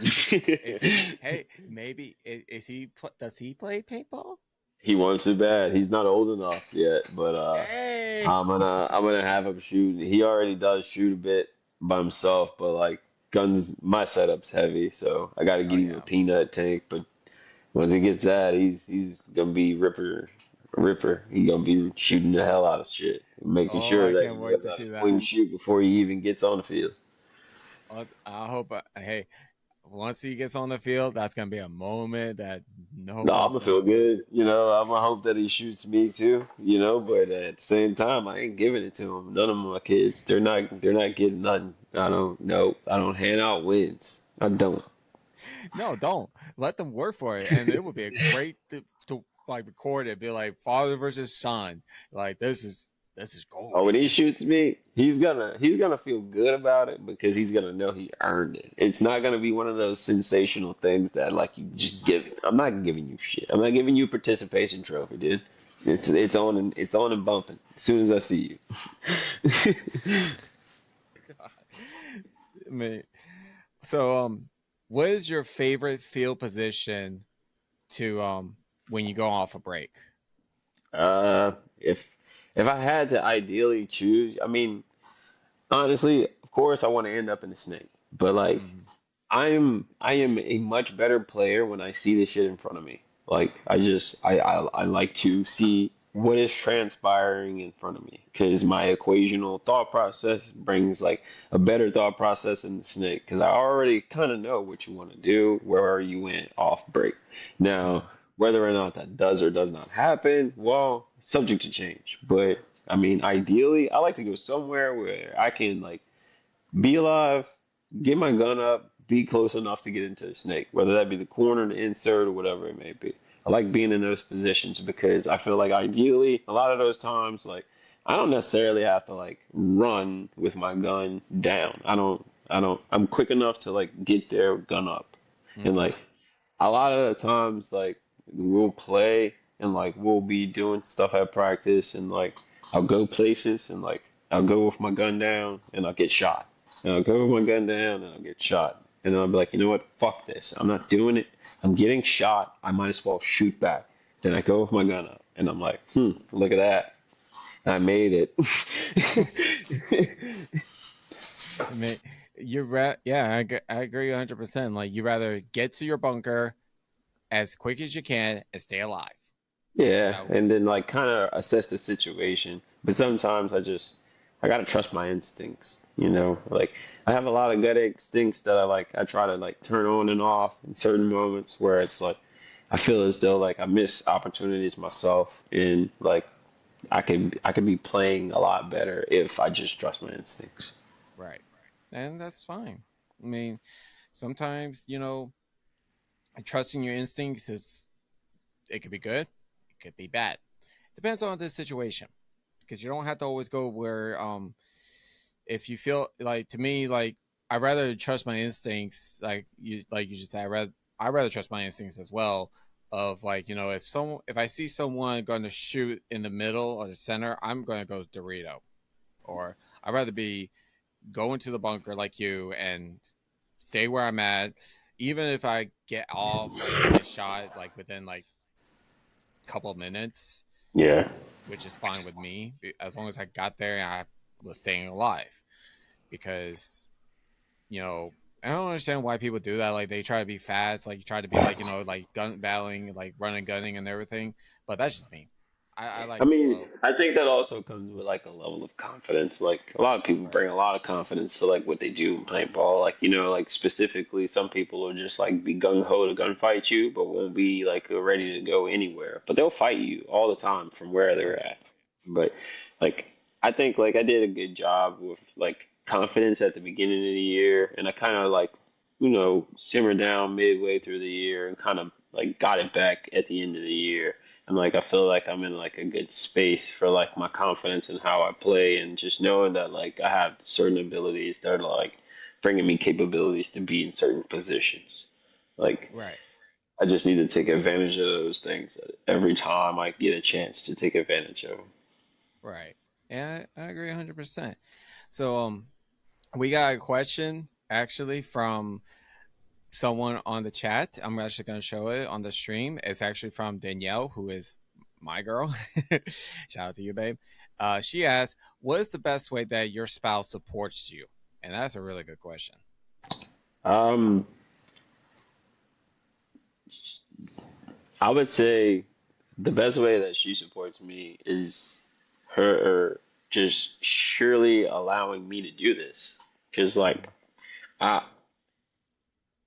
Is he? Hey, maybe is he? Does he play paintball? He wants it bad. He's not old enough yet, but Dang. I'm gonna have him shoot. He already does shoot a bit by himself, but like guns, my setup's heavy, so I got to Oh get him a yeah. peanut tank. But once he gets that, he's gonna be ripper. He gonna be shooting the hell out of shit, making Oh, sure I that can't he wait knows to how to see clean that. shoot before he even gets on the field. I hope. Hey, once he gets on the field, that's gonna be a moment that no No, I'm one's gonna gonna feel forget. good. I'm gonna hope that he shoots me too. But at the same time, I ain't giving it to him. None of my kids, they're not getting nothing. I don't know. I don't hand out wins. I don't. No, don't let them work for it, and it would be a great to like record it. Be like father versus son. Like this is Oh, when golden. he shoots me, he's gonna feel good about it because he's gonna know he earned it. It's not gonna be one of those sensational things that like you just give. I'm not giving you shit. I'm not giving you a participation trophy, dude. It's on and bumping as soon as I see you. God. I mean, so what is your favorite field position to when you go off a break? If I had to ideally choose, I mean, honestly, of course, I want to end up in the snake, but like, Hmm. I am a much better player when I see the shit in front of me. Like, I like to see what is transpiring in front of me because my equational thought process brings like a better thought process in the snake because I already kind of know what you want to do, where you went off break. Now, Hmm. whether or not that does or does not happen, well, subject to change. But I mean, ideally, I like to go somewhere where I can like be alive, get my gun up, be close enough to get into the snake, whether that be the corner, the insert, or whatever it may be. I like being in those positions because I feel like ideally, a lot of those times, like I don't necessarily have to like run with my gun down. I'm quick enough to like get there, gun up, and Hmm. like a lot of the times, like we'll play and like we'll be doing stuff at practice, and like I'll go places and like I'll go with my gun down and I'll get shot. And I'll go with my gun down and I'll get shot. And then I'll be like, you know what? Fuck this. I'm not doing it. I'm getting shot. I might as well shoot back. Then I go with my gun up and I'm like, look at that. I made it. I mean, yeah, I agree 100%. Like you rather get to your bunker as quick as you can and stay alive. Yeah, That and then like kind of assess the situation. But sometimes I gotta trust my instincts, Like I have a lot of gut instincts that I try to like turn on and off in certain moments where it's like I feel as though like I miss opportunities myself and like I could be playing a lot better if I just trust my instincts. right, and that's fine. I mean, sometimes trusting your instincts is it could be good, it could be bad. Depends on the situation because you don't have to always go where if you feel like to me like I rather trust my instincts like you just said I rather trust my instincts as well of like if I see someone going to shoot in the middle or the center I'm going to go Dorito or I'd rather be going to the bunker like you and stay where I'm at even if I get off like get shot like within like a couple of minutes Yeah. which is fine with me as long as I got there and I was staying alive because I don't understand why people do that. Like they try to be fast, like you try to be like like gun battling, like running, gunning, and everything. But that's just me. I I like mean, slow. I think that also comes with like a level of confidence. Like a lot of people Right. bring a lot of confidence to like what they do in paintball. Like like specifically, some people will just like be gung ho to gunfight you, but won't be like ready to go anywhere. But they'll fight you all the time from where they're Right. at. But like I think like I did a good job with like confidence at the beginning of the year, and I kind of like simmered down midway through the year and kind of like got it back at the end of the year. And like I feel like I'm in like a good space for like my confidence in how I play, and just knowing that like I have certain abilities that are like bringing me capabilities to be in certain positions. Like Right. I just need to take advantage of those things every time I get a chance to take advantage of them. Right. And I agree 100%. So we got a question actually from someone on the chat. I'm actually going to show it on the stream. It's actually from Danielle, who is my girl. Shout out to you, babe. She asked, "What is the best way that your spouse supports you?" And that's a really good question. Um, I would say the best way that she supports me is her just surely allowing me to do this. Because like I,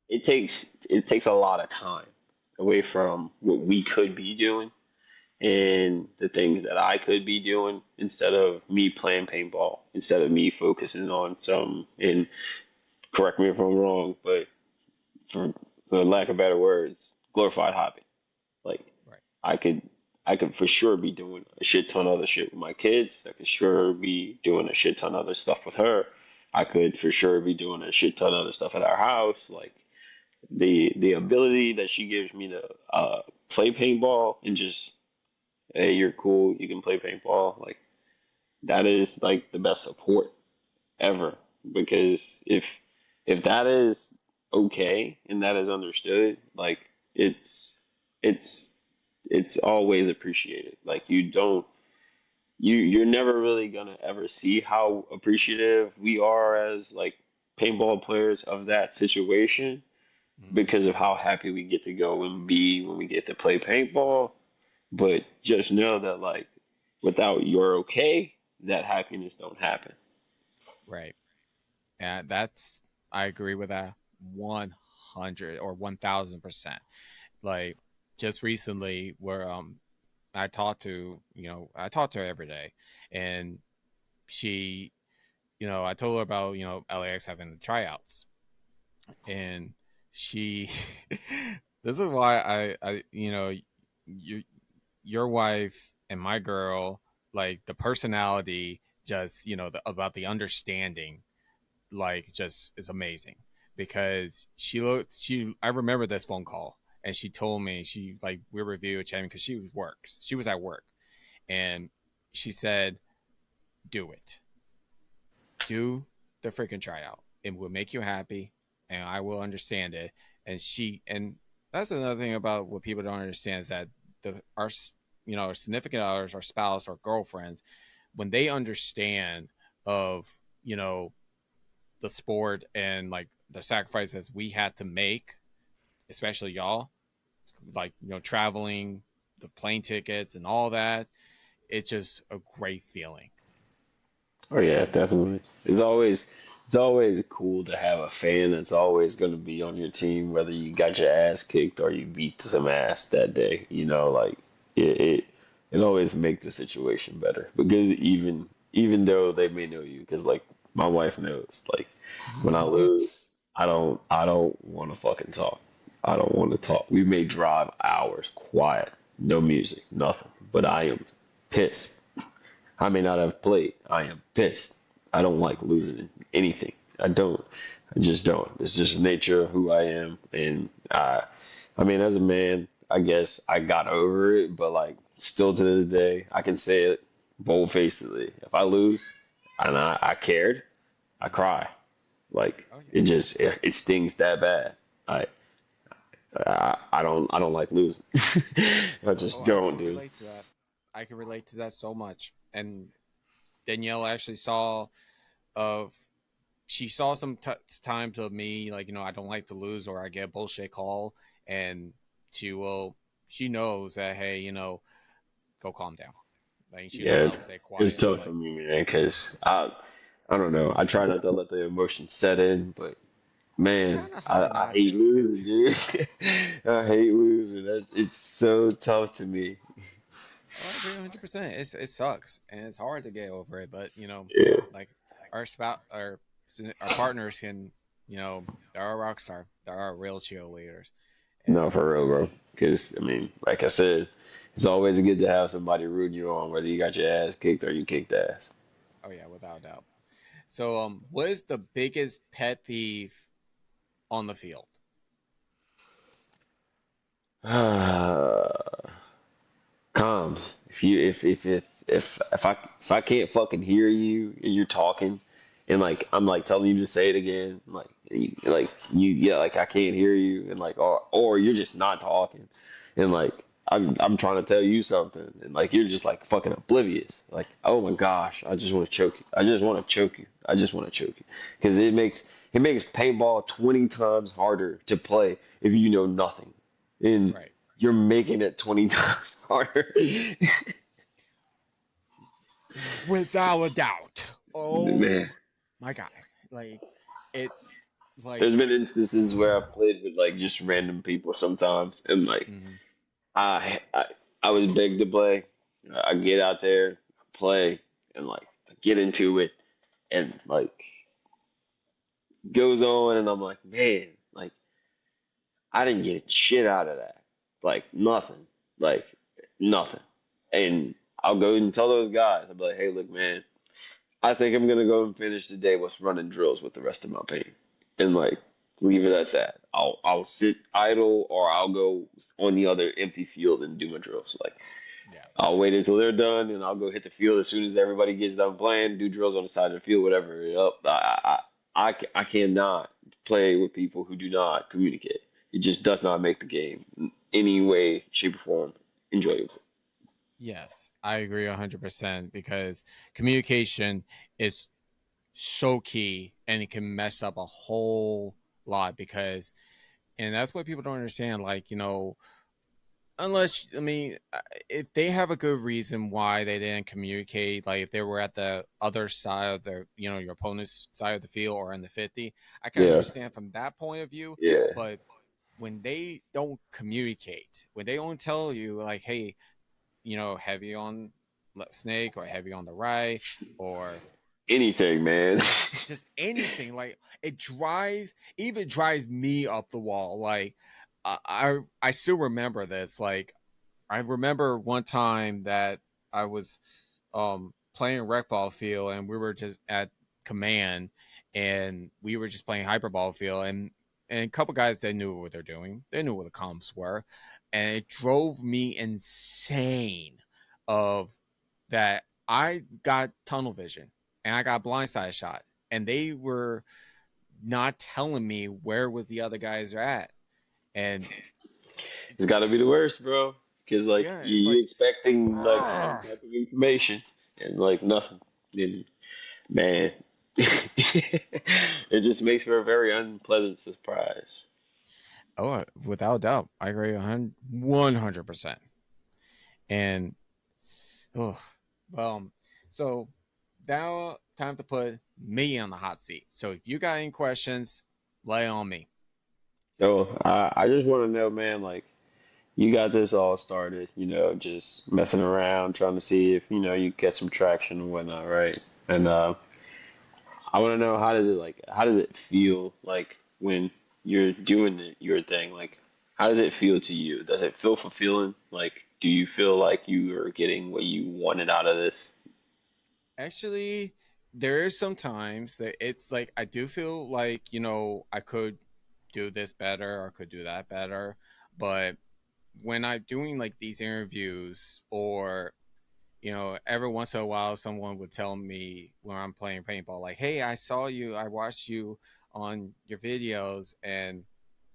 it takes a lot of time away from what we could be doing and the things that I could be doing instead of me playing paintball, instead of me focusing on some, and correct me if I'm wrong, but for, for lack of better words, glorified hobby. Like Right. I could I could for sure be doing a shit ton of other shit with my kids. I could sure be doing a shit ton of other stuff with her. I could for sure be doing a shit ton of other stuff at our house. Like the ability that she gives me to play paintball and just, hey, you're cool, you can play paintball. Like that is like the best support ever, because if that is okay and that is understood, like it's it's it's always appreciated. Like you're never really gonna ever see how appreciative we are as like paintball players of that situation, Mhm. because of how happy we get to go and be when we get to play paintball. But just know that like without your okay, that happiness don't happen. Right. And that's I agree with that 100 or 1000%. Like just recently, where I talk to her every day, and she, I told her about LAX having the tryouts, and she, this is why you your wife and my girl, like the personality, just about the understanding, like just is amazing, because she I remember this phone call, and she told me, she like we were video chatting because she was at work, and she said, do it, do the freaking tryout, it will make you happy, and I will understand it. And that's another thing about what people don't understand, is that our significant others, our spouse, our girlfriends, when they understand of you know the sport and like the sacrifices we had to make, especially y'all, like traveling, the plane tickets and all that. It's just a great feeling. Oh yeah, definitely. It's always cool to have a fan that's always going to be on your team, whether you got your ass kicked or you beat some ass that day. Like it it always makes the situation better, because even though they may know you, because like my wife knows, like when I lose, I don't want to fucking talk. I don't want to Right. talk. We may drive hours quiet, no music, nothing, but I am pissed. I may not have played. I am pissed. I don't like losing anything. I don't. I just don't. It's just the nature of who I am. And I mean, as a man, I guess I got over it, but like, still to this day, I can say it bold facedly. If I lose and I cared, I cry. Like, Oh yeah. it stings that bad. I, I don't like losing. I Oh, just I don't, can dude. relate to that. I can relate to that so much. And Danielle actually saw of she saw some times of me, like I don't like to lose, or I get a bullshit call, and she will she knows that, hey, go calm down. Like you know, Yeah, I'll stay it's quiet. tough for Like me, man, because I don't know. I try not to let the emotions set in, but it's man, kind of hard I not hate to, cause losing, dude. I hate losing. It's so tough to me. oh, I agree 100%. It sucks and it's hard to get over it, but Yeah, like our spouse, our partners can, they're our rock star. They're our real cheerleaders, and no, for real, bro. Because I mean, like I said, it's always good to have somebody rooting you on, whether you got your ass kicked or you kicked ass. oh yeah, without a doubt. So, what is the biggest pet peeve on the field? Comms. If I can't fucking hear you and you're talking, and like I'm like telling you to say it again, like I can't hear you, and like or you're just not talking, and like I'm trying to tell you something, and like you're just like fucking oblivious. Like, oh my gosh, I just want to choke you. I just want to choke you. I just want to choke you because it makes paintball 20 times harder to play if you know nothing. And Right. you're making it 20 times harder. Without a doubt. Man, Oh my god. Like it like there's been instances where I've played with like just random people sometimes, and like mhm. I I, I was begged to play. I get out there, play, and like get into it, and like goes on, and I'm like, man, like I didn't get shit out of that, like nothing, like nothing, and I'll go and tell those guys, I'll be like, hey, look, man, I think I'm gonna go and finish the day with running drills with the rest of my paint, and like leave it at that. I'll sit idle or I'll go on the other empty field and do my drills. Like Yeah. I'll wait until they're done and I'll go hit the field as soon as everybody gets done playing. Do drills on the side of the field, whatever. Yep. I cannot play with people who do not communicate. It just does not make the game in any way, shape, or form enjoyable. Yes, I agree 100% because communication is so key and it can mess up a whole lot because and that's what people don't understand like, unless if they have a good reason why they didn't communicate, like if they were at the other side of the your opponent's side of the field or in the 50, I can Yeah, understand from that point of view. yeah. But when they don't communicate, when they don't tell you like, hey, heavy on left snake or heavy on the right, or Anything, man. just anything, like even drives me up the wall. Like I still remember this. Like I remember one time that I was playing rec ball field and we were just at command and we were just playing hyperball field and a couple guys they knew what they're doing. They knew what the comps were, and it drove me insane. Of that, I got tunnel vision and I got blindside shot, and they were not telling me where was the other guys are at, and It's got to be the worst, bro. Because like yeah, you it's you like, expecting like some ugh. type of information and like nothing. And man, it just makes for a very unpleasant surprise. Oh, without doubt, I agree 100%. And oh, well, so now time to put me on the hot seat. So if you got any questions, lay on me. So I just want to know, man, like you got this all started, just messing around, trying to see if you get some traction and whatnot, right? And I want to know how does it feel like when you're doing your thing? Like, how does it feel to you? Does it feel fulfilling? Like, do you feel like you are getting what you wanted out of this? Actually, there is sometimes that it's like I do feel like, I could do this better or could do that better. But when I'm doing like these interviews or every once in a while, someone would tell me when I'm playing paintball, like, "Hey, I saw you. I watched you on your videos," and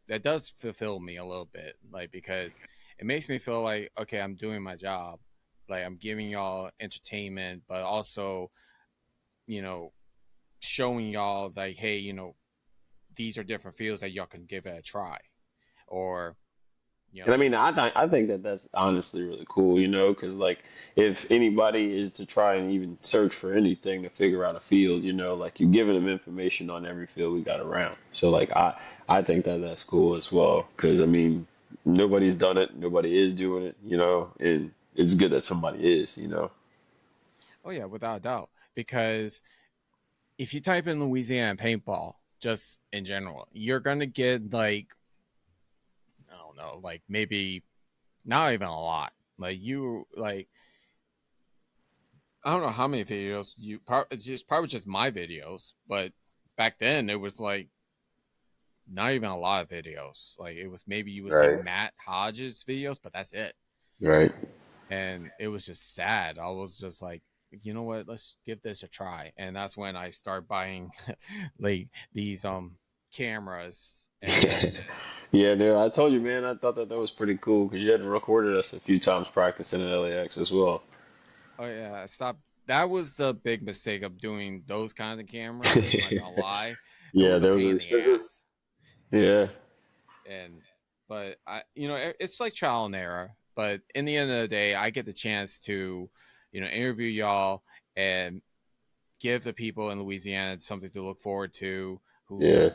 that does fulfill me a little bit, like because it makes me feel like, okay, I'm doing my job, like I'm giving y'all entertainment, but also, you know, showing y'all like, hey, these are different fields that y'all can give it a try, or And I know. mean, I think that that's honestly really cool, you know, because like if anybody is to try and even search for anything to figure out a field, you know, like you're giving them information on every field we got around. So like I think that that's cool as well, because I mean, nobody's done it, nobody is doing it, you know, and it's good that somebody is, you know. Oh yeah, without a doubt. Because if you type in Louisiana paintball, just in general, you're gonna get like, I don't know, like maybe not even a lot. Like you like, I don't know how many videos it's just probably just my videos, but back then it was like not even a lot of videos. Like it was maybe you would see Right. Matt Hodges videos, but that's it. Right. And it was just sad. I was just like, you know what, let's give this a try. And that's when I start buying like these cameras and Yeah, dude, I told you, man, I thought that that was pretty cool because you had recorded us a few times practicing in LAX as well. oh yeah, I stopped. That was the big mistake of doing those kinds of cameras. I'm not gonna lie, it Yeah, was a they pain were in the expensive. ass. Yeah, And but I, it's like trial and error. But in the end of the day, I get the chance to, interview y'all and give the people in Louisiana something to look forward to who yeah.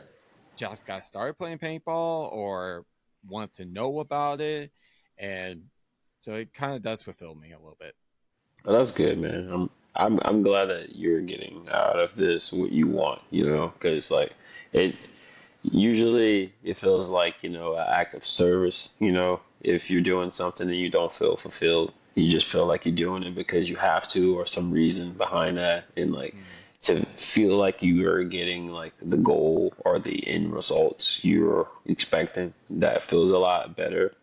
just got started playing paintball or want to know about it. And so it kind of does fulfill me a little bit. Well, that's good, man. I'm glad that you're getting out of this what you want, you know, because like it usually it feels like, you know, an act of service, you know, if you're doing something and you don't feel fulfilled, you just feel like you're doing it because you have to or some reason behind that. And like Mm-hmm. to feel like you are getting like the goal or the end results you're expecting, that feels a lot better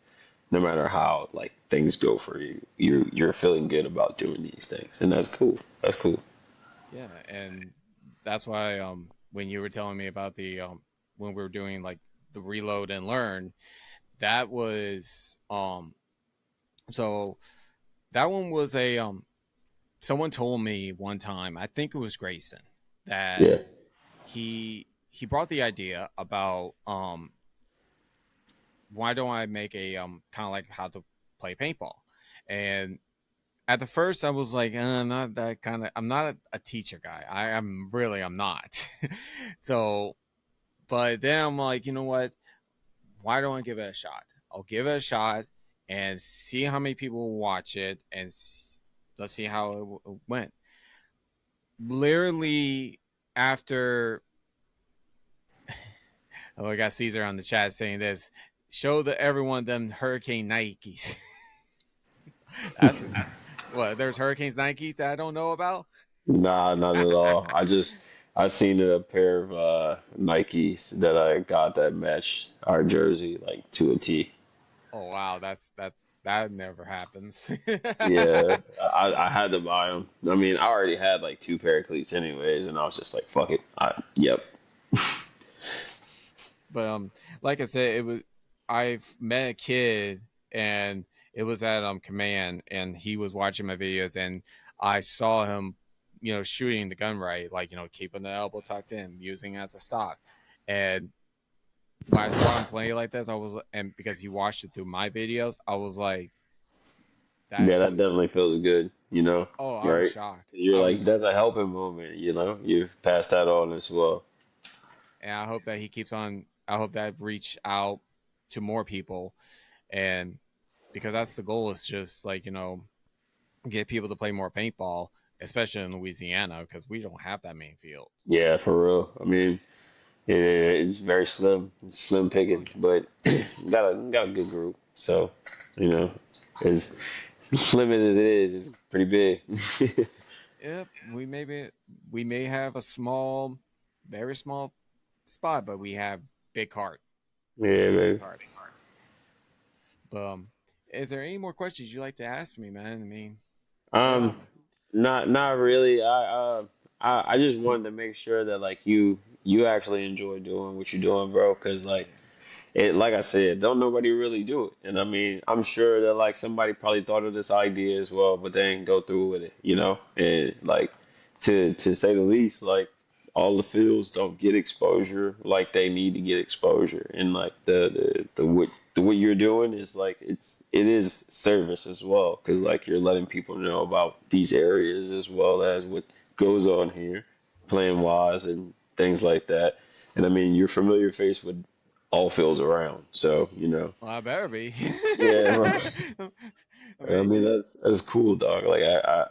no matter how like things go for you. You're feeling good about doing these things. And that's cool. That's cool. Yeah, and that's why when you were telling me about the when we were doing like the reload and learn, that was so that one was a someone told me one time, I think it was Grayson, that Yeah. he brought the idea about why don't I make a kind of like how to play paintball. And at the first I was like, I'm not that kind of, I'm not a teacher guy. I'm not. So but then I'm like, you know what? Why don't I give it a shot? I'll give it a shot and see how many people watch it, and let's see how it went. Literally after, oh, I got Caesar on the chat saying this. Show everyone them Hurricane Nikes. That's what, there's Hurricanes Nikes that I don't know about. Nah, not at all. I seen a pair of Nikes that I got that match our jersey like to a T. Oh wow, that never happens. Yeah, I had to buy them. I mean, I already had like two pair of cleats anyways, and I was just like, fuck it. Yep. But like I said, it was, I've met a kid and it was at command, and he was watching my videos, and I saw him, shooting the gun right, like, keeping the elbow tucked in, using it as a stock. And when I saw him play like this, I was, and because he watched it through my videos, I was like, that Yeah, that is, definitely feels good, you know, oh, I was right? shocked. You're I like, was, that's a helping moment, you know? You've passed that on as well. and I hope that he keeps on, I hope that reach out to more people. And because that's the goal, is just like, get people to play more paintball, especially in Louisiana, because we don't have that many fields. Yeah, for real. I mean, it's very slim Oh pickings, yeah. but got a good group. So, you know, as slim as it is, it's pretty big. Yep. We may have a small, very small spot, but we have big heart. Yeah, We have big man. hearts. But is there any more questions you'd like to ask me, man? I mean, hit Um, on me. not really. I just wanted to make sure that like you actually enjoy doing what you're doing, bro. Cause like Yeah. it, like I said, don't nobody really do it. And I mean, I'm sure that like somebody probably thought of this idea as well, but they didn't go through with it, you know? And like to say the least, like all the fields don't get exposure like they need to get exposure. And like the what what you're doing is like it is service as well because like you're letting people know about these areas as well as what goes on here, playing wise and things like that. And I mean, you're familiar face with all fields around, so you know. Well, I better be. Yeah, right. I I mean, mean that's cool, dog. Like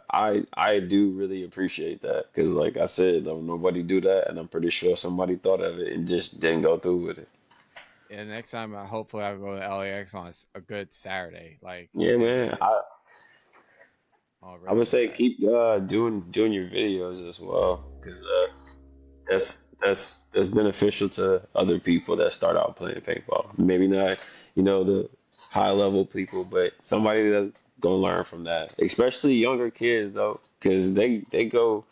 I do really appreciate that because, like I said, nobody do that, and I'm pretty sure somebody thought of it and just didn't go through with it. yeah, next time, hopefully, I'll go to LAX on a good Saturday, like, Yeah, and man. just all I would really say set. keep doing your videos as well because that's beneficial to other people that start out playing paintball. Maybe not, the high level people, but somebody that's gonna learn from that. Especially younger kids though, because they go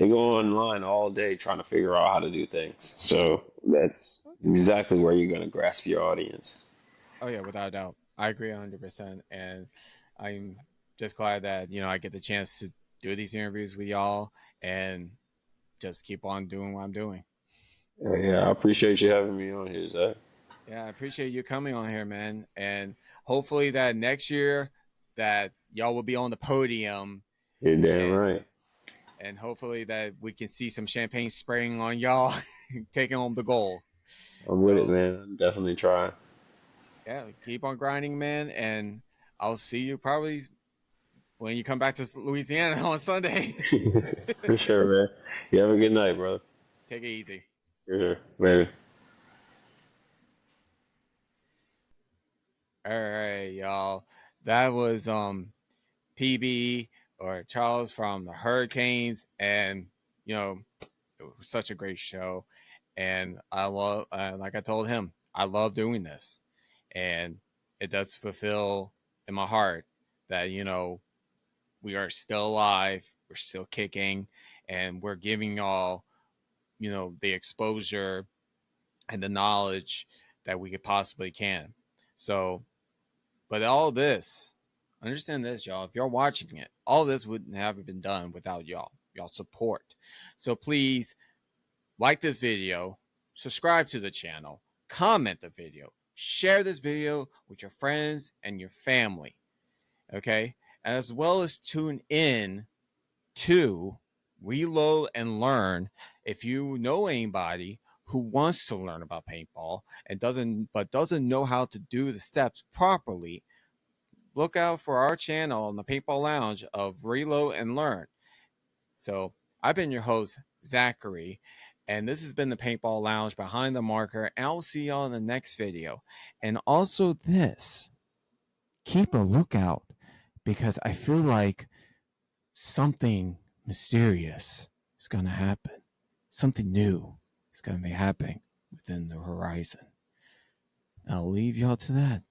online all day trying to figure out how to do things. So that's exactly where you're gonna grasp your audience. Oh yeah, without a doubt, I agree 100%, and I'm just glad that I get the chance to do these interviews with y'all and just keep on doing what I'm doing. Yeah, I appreciate you having me on here, Zach. Yeah, I appreciate you coming on here, man, and hopefully that next year that y'all will be on the podium, You're damn and right. hopefully that we can see some champagne spraying on y'all taking home the goal. I'm with it, So man. I'm definitely trying. yeah, keep on grinding, man, and I'll see you probably when you come back to Louisiana on Sunday. For sure, man. You have a good night, brother. Take it easy. For sure, baby. All right, y'all. That was PB or Charles from the Hurricanes, and it was such a great show. And I love, like I told him, I love doing this, and it does fulfill in my heart that we are still alive, we're still kicking, and we're giving y'all the exposure and the knowledge that we could possibly can. So, but all this, understand this, y'all. If you're watching it, all this wouldn't have been done without y'all support. So please like this video, subscribe to the channel, comment the video, share this video with your friends and your family. Okay, as well as tune in to Reload and Learn. If you know anybody who wants to learn about paintball and doesn't know how to do the steps properly, look out for our channel on the Paintball Lounge of Reload and Learn. So I've been your host, Zachary, and this has been the Paintball Lounge behind the marker. And I'll see y'all in the next video. And also this, keep a lookout because I feel like something mysterious is going to happen. Something new is going to be happening within the horizon. I'll leave y'all to that.